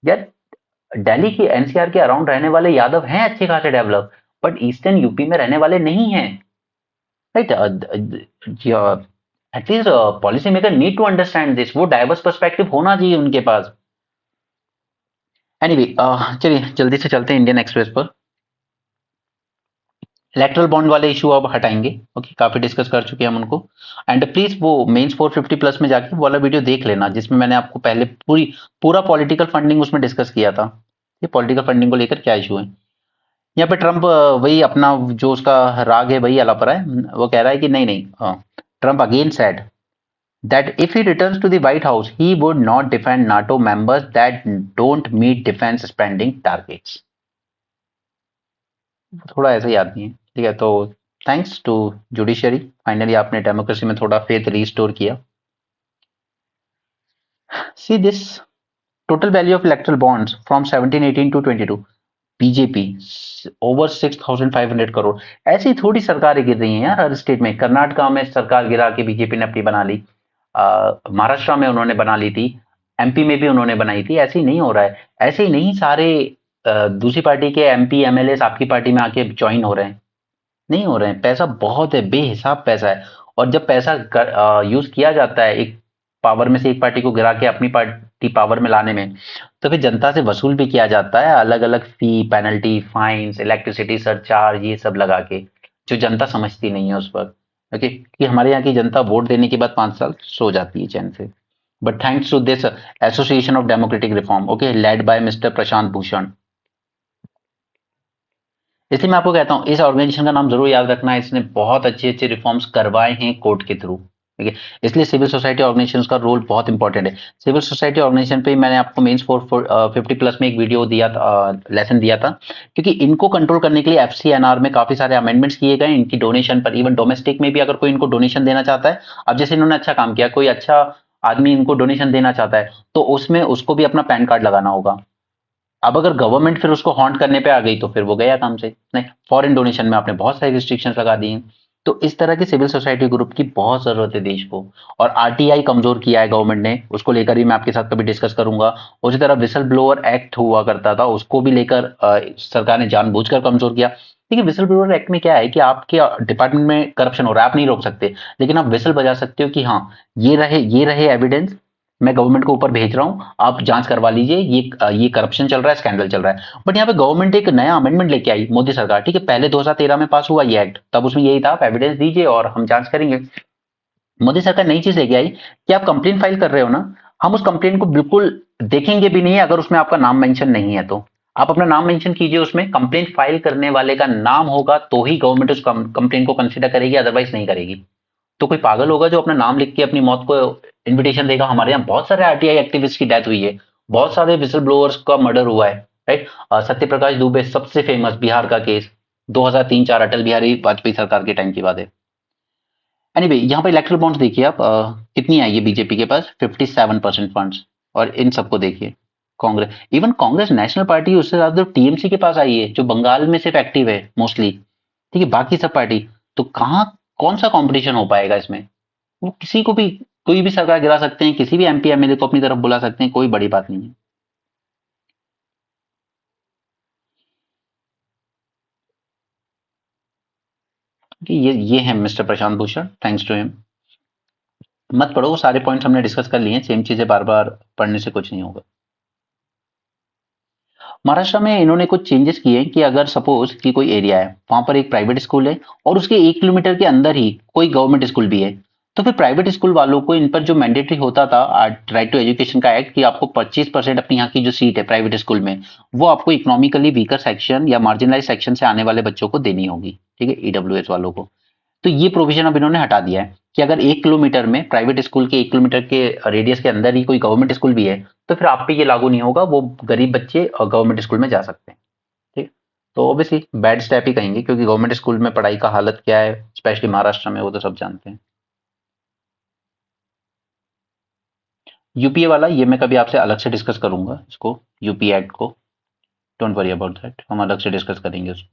यार दिल्ली की एनसीआर के अराउंड रहने वाले यादव हैं अच्छे खासे डेवलप, बट ईस्टर्न यूपी में रहने वाले नहीं हैं, right. At least policy maker need to understand this, वो डाइवर्स पर्सपेक्टिव होना चाहिए उनके पास। एनीवे चलिए जल्दी से चलते हैं इंडियन एक्सप्रेस पर। इलेक्ट्रल बॉन्ड वाले इशू अब हटाएंगे, ओके, काफी डिस्कस कर चुके हैं हम उनको। एंड प्लीज वो मेंस 450 प्लस में जाके वो वाला वीडियो देख लेना जिसमें मैंने आपको पहले पूरा पॉलिटिकल फंडिंग उसमें डिस्कस किया था, ये पॉलिटिकल फंडिंग को लेकर क्या इशू है। यहाँ पे ट्रंप वही अपना जो उसका राग है वही अला पर है, वो कह रहा है कि नहीं नहीं, Trump again said that if he returns to the White House, he would not defend NATO members that don't meet defense spending targets. थोड़ा ऐसा याद नहीं है, ठीक है। तो थैंक्स टू जुडिशरी, फाइनली आपने डेमोक्रेसी में थोड़ा फेथ रिस्टोर किया। See this total value of electoral bonds from 1718 to 22, BJP over 6,500 crore. ऐसी थोड़ी सरकारें गिर रही हैं यार हर स्टेट में। कर्नाटका में सरकार गिरा के बीजेपी ने अपनी बना ली, महाराष्ट्र में उन्होंने बना ली थी, एमपी में भी उन्होंने बनाई थी। ऐसे ही नहीं हो रहा है, ऐसे ही नहीं सारे दूसरी पार्टी के एमपी एमएलए आपकी पार्टी में आके ज्वाइन हो रहे हैं, नहीं हो रहे हैं। पैसा बहुत है, बेहिसाब पैसा है, और जब पैसा यूज किया जाता है एक पावर में से एक पार्टी को गिरा के अपनी पार्टी पावर में लाने में, तो फिर जनता से वसूल भी किया जाता है अलग अलग फी, पेनल्टी, फाइन्स, इलेक्ट्रिसिटी सरचार्ज, ये सब लगा के, जो जनता समझती नहीं है उस पर। ओके, कि हमारे यहाँ की जनता वोट देने के बाद 5 साल सो जाती है चैन से। But thanks to this association of democratic reform, okay, led by mister Prashant Bhushan, इसलिए मैं आपको कहता हूँ इस ऑर्गेनाइजेशन का नाम जरूर याद रखना है, इसने बहुत अच्छे अच्छे रिफॉर्म्स करवाए हैं कोर्ट के थ्रू, ठीक है। इसलिए सिविल सोसाइटी ऑर्गेनाइजेशन का रोल बहुत इंपॉर्टेंट है। सिविल सोसाइटी ऑर्गेनाइजेशन पे मैंने आपको मेंस 450 प्लस में एक वीडियो दिया था, लेसन दिया था, क्योंकि इनको कंट्रोल करने के लिए एफसीएनआर में काफी सारे अमेंडमेंट्स किए गए इनकी डोनेशन पर। इवन डोमेस्टिक में भी अगर कोई इनको डोनेशन देना चाहता है, अब जैसे इन्होंने अच्छा काम किया, कोई अच्छा आदमी इनको डोनेशन देना चाहता है तो उसमें उसको भी अपना पैन कार्ड लगाना होगा। अब अगर गवर्नमेंट फिर उसको हॉन्ट करने पे आ गई तो फिर वो गया काम से। नहीं, फॉरेन डोनेशन में आपने बहुत सारी रिस्ट्रिक्शंस लगा दी हैं। तो इस तरह की सिविल सोसाइटी ग्रुप की बहुत जरूरत है देश को। और आरटीआई कमजोर किया है गवर्नमेंट ने, उसको लेकर भी मैं आपके साथ कभी डिस्कस करूंगा। उसी तरह विसल ब्लोअर एक्ट हुआ करता था, उसको भी लेकर सरकार ने जानबूझकर कमजोर किया। देखिए विसल ब्लोअर एक्ट में क्या है कि आपके डिपार्टमेंट में करप्शन हो रहा है, आप नहीं रोक सकते, लेकिन आप विसल बजा सकते हो कि हाँ ये रहे एविडेंस, मैं गवर्नमेंट को ऊपर भेज रहा हूं, आप जांच करवा लीजिए, ये करप्शन चल रहा है, स्कैंडल चल रहा है। बट यहाँ पे गवर्नमेंट एक नया अमेंडमेंट लेके आई, मोदी सरकार, ठीक है, पहले 2013 में पास हुआ ये एक्ट, तब उसमें यही था आप एविडेंस दीजिए और हम जांच करेंगे। मोदी सरकार नई चीज लेके आई कि आप कंप्लेन फाइल कर रहे हो ना, हम उस कंप्लेन को बिल्कुल देखेंगे भी नहीं अगर उसमें आपका नाम मेंशन नहीं है तो। आप अपना नाम मेंशन कीजिए उसमें, कंप्लेन फाइल करने वाले का नाम होगा तो ही गवर्नमेंट उस कंप्लेन को कंसिडर करेगी, अदरवाइज नहीं करेगी। तो कोई पागल होगा जो अपना नाम लिख के अपनी मौत को इनविटेशन देगा। हमारे यहाँ बहुत सारे आरटीआई एक्टिविस्ट की डेथ हुई है, बहुत सारे विसल ब्लोअर्स का मर्डर हुआ है, राइट। सत्य प्रकाश दुबे सबसे फेमस, बिहार का केस 2003-4 अटल बिहारी वाजपेयी सरकार के टाइम की बात है। एनीवे यहाँ पर इलेक्ट्रल बॉन्ड्स देखिए आप, कितनी आई है बीजेपी के पास, 57% फंड्स। और इन सबको देखिए, Congress, even Congress national party उससे ज्यादा टीएमसी के पास आई है, जो बंगाल में सिर्फ एक्टिव है मोस्टली, ठीक है, बाकी सब पार्टी। तो कहाँ, कौन सा कंपटीशन हो पाएगा इसमें। वो किसी को भी, कोई भी सरकार गिरा सकते हैं, किसी भी एमपी एमएलए को अपनी तरफ बुला सकते हैं, कोई बड़ी बात नहीं है। कि ये है mister Prashant Bhushan, thanks to him. मत पढ़ो, वो सारे पॉइंट्स हमने डिस्कस कर लिए हैं, सेम चीजें बार बार पढ़ने से कुछ नहीं होगा। महाराष्ट्र में इन्होंने कुछ चेंजेस किए हैं कि अगर सपोज कि कोई एरिया है, वहां पर एक प्राइवेट स्कूल है और उसके 1 किलोमीटर के अंदर ही कोई गवर्नमेंट स्कूल भी है, तो फिर प्राइवेट स्कूल वालों को इन पर जो मैंडेटरी होता था राइट टू एजुकेशन का एक्ट, कि आपको 25% अपनी यहाँ की जो सीट है प्राइवेट स्कूल में, वो आपको इकोनॉमिकली वीकर सेक्शन या मार्जिनलाइज सेक्शन से आने वाले बच्चों को देनी होगी, ठीक है, ईडब्ल्यूएस वालों को। तो ये प्रोविजन अब इन्होंने हटा दिया है कि अगर 1 किलोमीटर में, प्राइवेट स्कूल के 1 किलोमीटर के रेडियस के अंदर ही कोई गवर्नमेंट स्कूल भी है, तो फिर आप पे ये लागू नहीं होगा, वो गरीब बच्चे गवर्नमेंट स्कूल में जा सकते हैं, ठीक। तो ऑब्वियसली बैड स्टेप ही कहेंगे, क्योंकि गवर्नमेंट स्कूल में पढ़ाई का हालत क्या है, स्पेशली महाराष्ट्र में, वो तो सब जानते हैं। यूपीए वाला ये मैं कभी आपसे अलग से डिस्कस करूंगा, इसको, यूपी एक्ट को, डोंट वरी अबाउट दैट, हम अलग से डिस्कस करेंगे उसको।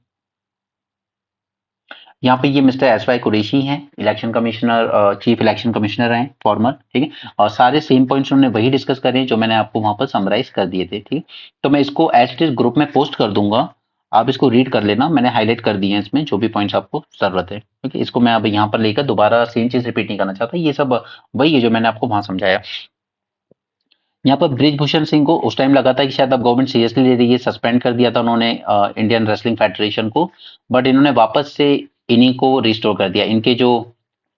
यहाँ पे ये मिस्टर एस वाई कुरैशी हैं, election commissioner, chief election commissioner हैं फॉर्मर, ठीक है, और सारे सेम पॉइंट्स उन्होंने वही डिस्कस करे जो मैंने आपको वहां पर समराइज कर दिए थे, ठीक। तो मैं इसको एज इट इज ग्रुप में पोस्ट कर दूंगा, आप इसको रीड कर लेना, मैंने हाईलाइट कर दिए हैं इसमें जो भी पॉइंट्स आपको जरूरत है, ठीक है। इसको मैं अब यहाँ पर लेकर दोबारा सेम चीज रिपीट नहीं करना चाहता, ये सब वही है जो मैंने आपको वहां समझाया। यहाँ पर ब्रिजभूषण सिंह को उस टाइम लगा था कि शायद अब गवर्नमेंट सीरियसली ले रही है, सस्पेंड कर दिया था उन्होंने इंडियन रेसलिंग फेडरेशन को, बट इन्होंने वापस से इन्हीं को रिस्टोर कर दिया। इनके जो,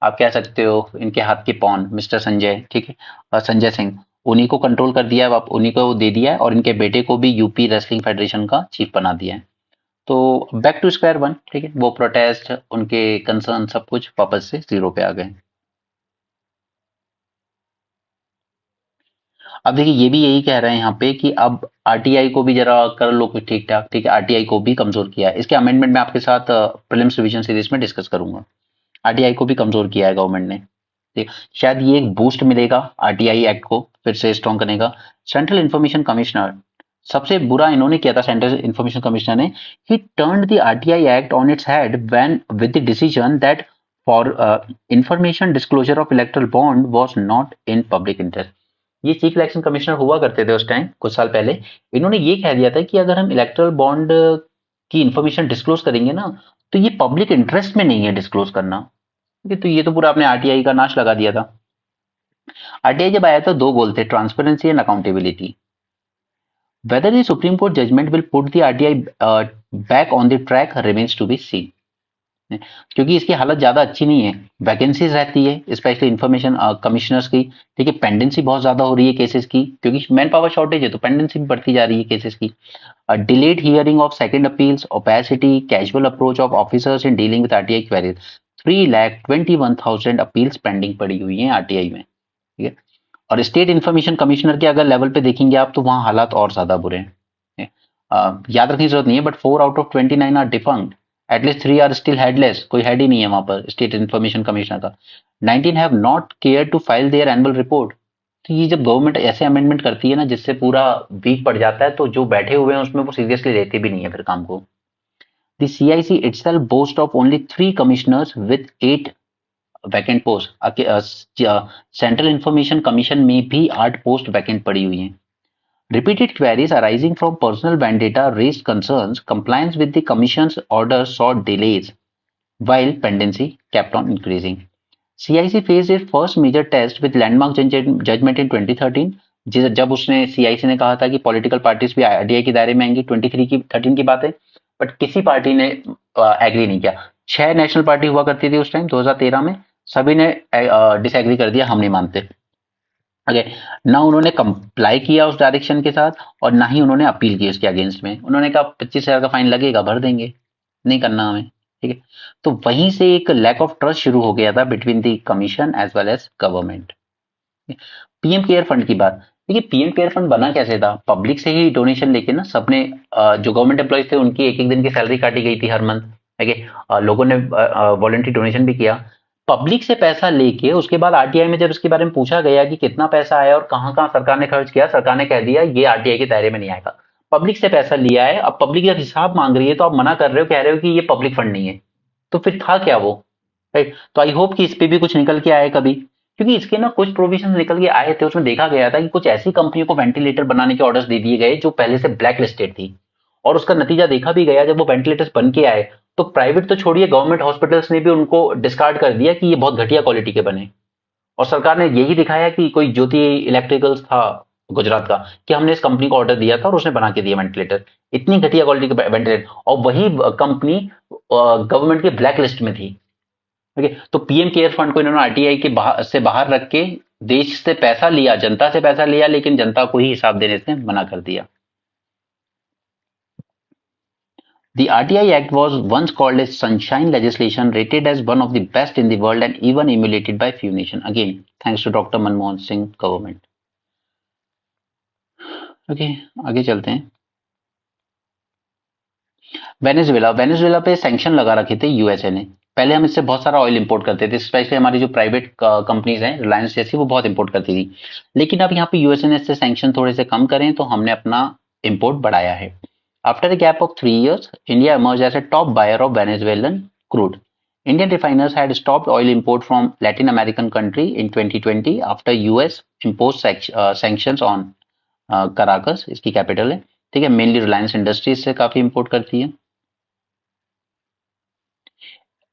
आप कह सकते हो इनके हाथ के पॉन मिस्टर संजय, ठीक है, संजय सिंह, उन्हीं को कंट्रोल कर दिया है, उन्हीं को दे दिया है, और इनके बेटे को भी यूपी रेसलिंग फेडरेशन का चीफ बना दिया है। तो बैक टू स्क्वायर वन, ठीक है, वो प्रोटेस्ट, उनके कंसर्न, सब कुछ वापस से जीरो पे आ गए। अब देखिए ये भी यही कह रहे हैं यहाँ पे कि अब आरटीआई को भी जरा कर लो कुछ ठीक ठाक, ठीक है, आरटीआई को भी कमजोर किया है, इसके अमेंडमेंट में आपके साथ प्रीलिम्स रिवीजन सीरीज में डिस्कस करूंगा। आरटीआई को भी कमजोर किया है गवर्नमेंट ने, ठीक, शायद ये एक बूस्ट मिलेगा आरटीआई एक्ट को फिर से स्ट्रॉन्ग करेगा। सेंट्रल इंफॉर्मेशन कमिश्नर, सबसे बुरा इन्होंने किया था सेंट्रल इंफॉर्मेशन कमिश्नर ने, ही turned the RTI act on its head when with the decision that for information disclosure of electoral bond was not in public interest. ये चीफ इलेक्शन कमिश्नर हुआ करते थे उस टाइम, कुछ साल पहले। इन्होंने ये कह दिया था कि अगर हम इलेक्ट्रल बॉन्ड की इंफॉर्मेशन डिस्क्लोज करेंगे ना, तो ये पब्लिक इंटरेस्ट में नहीं है डिस्क्लोज करना, ठीक है। तो ये तो पूरा अपने आरटीआई का नाश लगा दिया था। आरटीआई जब आया था, दो गोल थे, transparency and accountability. Whether the supreme court judgement will put the RTI back on the track remains to be seen, क्योंकि इसकी हालत ज्यादा अच्छी नहीं है, वैकेंसीज रहती है स्पेशली इंफॉर्मेशन कमिश्नर्स की, ठीक है, पेंडेंसी बहुत ज्यादा हो रही है केसेस की, क्योंकि मैन पावर शॉर्टेज है तो पेंडेंसी भी बढ़ती जा रही है केसेस की। delayed hearing of second appeals, opacity, casual approach of officers in dealing with RTI queries. 3,21,000 appeals pending पड़ी हुई हैं आरटीआई में, ठीक है। और स्टेट इंफॉर्मेशन कमिश्नर के अगर लेवल पे देखेंगे आप तो वहां हालात और ज्यादा बुरे हैं, ठीक है? याद रखने की जरूरत नहीं है, but 4 out of 29 are defunct, at least 3 are still headless, कोई हेड ही नहीं है वहां पर स्टेट इंफॉर्मेशन कमिश्नर का। 19 have not care to file their annual report. तो ये जब गवर्नमेंट ऐसे अमेंडमेंट करती है ना जिससे पूरा वीक पड़ जाता है, तो जो बैठे हुए हैं उसमें वो सीरियसली लेते भी नहीं है फिर काम को। The CIC itself boasts of only 3 commissioners with 8 vacant post. Central information commission में भी 8 पोस्ट वैकेंट पड़ी हुई हैं। Repeated queries arising from personal vendetta raised concerns. Compliance with the commission's orders saw delays, while pendency kept on increasing. CIC faced its first major test with landmark judgment in 2013, जब उसने CIC ने कहा था कि political parties भी RTI के दायरे में आएंगी। 13 की बात है, बट किसी पार्टी ने एग्री नहीं किया। 6 नेशनल पार्टी हुआ करती थी उस टाइम 2013 में, सभी ने डिसएग्री कर दिया, हम नहीं मानते। ओके, ना उन्होंने कंप्लाई किया उस डायरेक्शन के साथ और ना ही उन्होंने अपील की उसके अगेंस्ट में। उन्होंने कहा 25,000 का फाइन लगेगा, भर देंगे, नहीं करना हमें, ठीक है। तो वहीं से एक लैक ऑफ ट्रस्ट शुरू हो गया था between the commission as well as government. PM care fund की बात, देखिए पीएम केयर फंड बना कैसे था, पब्लिक से ही डोनेशन लेके ना सबने, जो गवर्नमेंट एम्प्लॉयज थे उनकी एक एक दिन की सैलरी काटी गई थी हर मंथ, ठीक है। लोगों ने वॉलंटरी डोनेशन भी किया पब्लिक से पैसा लेके। उसके बाद आरटीआई में जब इसके बारे में पूछा गया कि कितना पैसा आया और कहाँ कहाँ सरकार ने खर्च किया, सरकार ने कह दिया ये आरटीआई के दायरे में नहीं आएगा। पब्लिक से पैसा लिया है, अब पब्लिक जब हिसाब मांग रही है तो आप मना कर रहे हो, कह रहे हो कि ये पब्लिक फंड नहीं है, तो फिर था क्या वो, राइट। तो आई होप कि इस पे भी कुछ निकल के आए कभी, क्योंकि इसके ना कुछ प्रोविजन निकल के आए थे। उसमें देखा गया था कि कुछ ऐसी कंपनियों को वेंटिलेटर बनाने के ऑर्डर्स दे दिए गए जो पहले से ब्लैक लिस्टेड थी, और उसका नतीजा देखा भी गया, जब वो वेंटिलेटर्स बन के आए तो प्राइवेट तो छोड़िए, गवर्नमेंट हॉस्पिटल्स ने भी उनको डिस्कार्ड कर दिया कि ये बहुत घटिया क्वालिटी के बने। और सरकार ने यही दिखाया कि कोई ज्योति इलेक्ट्रिकल्स था गुजरात का, कि हमने इस कंपनी को ऑर्डर दिया था और उसने बना के दिया वेंटिलेटर, इतनी घटिया क्वालिटी के वेंटिलेटर, और वही कंपनी गवर्नमेंट के ब्लैक लिस्ट में थी। ओके, तो पीएम केयर फंड को इन्होंने आरटीआई के से बाहर रख के देश से पैसा लिया, जनता से पैसा लिया, लेकिन जनता को ही हिसाब देने से मना कर दिया। The RTI Act was once called as sunshine legislation, rated as one of the best in the world and even emulated by few nations. Again, thanks to Dr. Manmohan Singh government. Okay, आगे चलते हैं। Venezuela, Venezuela पे sanction लगा रखे थे USA ने। पहले हम इससे बहुत सारा ऑयल इंपोर्ट करते थे, स्पेशली हमारी जो प्राइवेट कंपनीज हैं, रिलायंस जैसी, वो बहुत इंपोर्ट करती थी। लेकिन अब यहाँ पे यूएसए ने इससे सैंक्शन थोड़े से कम करें तो हमने अपना इंपोर्ट बढ़ाया है। After a gap of 3 years, India emerged as a top buyer of Venezuelan crude. Indian refiners had stopped oil import from Latin American country in 2020 after US imposed sanctions on Caracas, इसकी capital है, ठीक है। Mainly Reliance industries से काफी import करती है।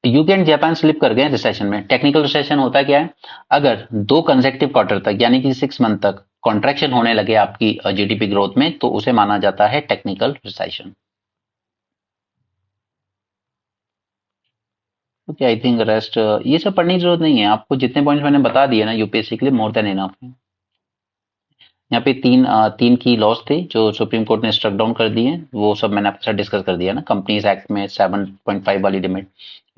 UK and Japan slip कर गए रिसेशन में। टेक्निकल रिसेशन होता क्या है, अगर 2 कंसेक्टिव क्वार्टर तक यानी कि 6 मंथ तक कॉन्ट्रैक्शन होने लगे आपकी जीडीपी ग्रोथ में, तो उसे माना जाता है technical recession. Okay, I think rest ये सब पढ़ने की जरूरत नहीं है आपको, जितने पॉइंट्स मैंने बता दिए ना यूपीएससी के लिए मोर देन इनफ है। यहाँ पे तीन की लॉस थे जो सुप्रीम कोर्ट ने स्ट्रक डाउन कर दिए, वो सब मैंने आपके साथ डिस्कस कर दिया ना। कंपनीज एक्ट में 7.5 वाली लिमिट,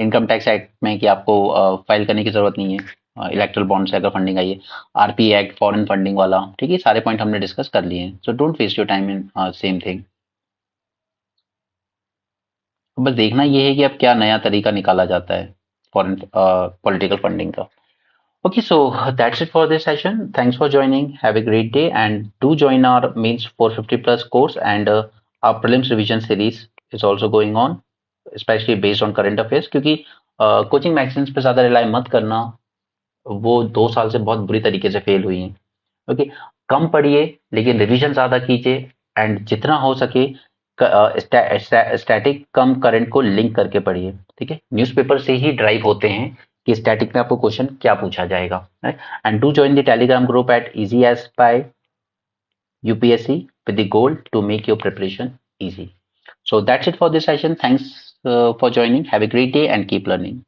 इनकम टैक्स एक्ट में कि आपको फाइल करने की जरूरत नहीं है इलेक्ट्रल बॉन्ड से अगर फंडिंग आई है, आरपी एक्ट फॉरेन फंडिंग वाला, ठीक है। सारे पॉइंट हमने डिस्कस कर लिए हैं, so don't waste your time in same thing. बस देखना ये है कि अब क्या नया तरीका निकाला जाता है फॉरेन पॉलिटिकल फंडिंग का। Okay, so that's it for this session. Thanks for joining. Have a great day and do join our mains 450 plus course, and our prelims revision series is also going on, especially based on current affairs, क्योंकि coaching magazines पे ज्यादा rely मत करना, वो 2 साल से बहुत बुरी तरीके से फेल हुई हैं। ओके, कम पढ़िए लेकिन रिवीजन ज्यादा कीजिए, एंड जितना हो सके स्टैटिक कम करंट को लिंक करके पढ़िए, ठीक है। न्यूज़पेपर से ही ड्राइव होते हैं कि स्टैटिक में आपको क्वेश्चन क्या पूछा जाएगा, and do join the Telegram group at easy as by UPSC with the goal to make your preparation easy. So that's it for this session. Thanks for joining. Have a great day and keep learning.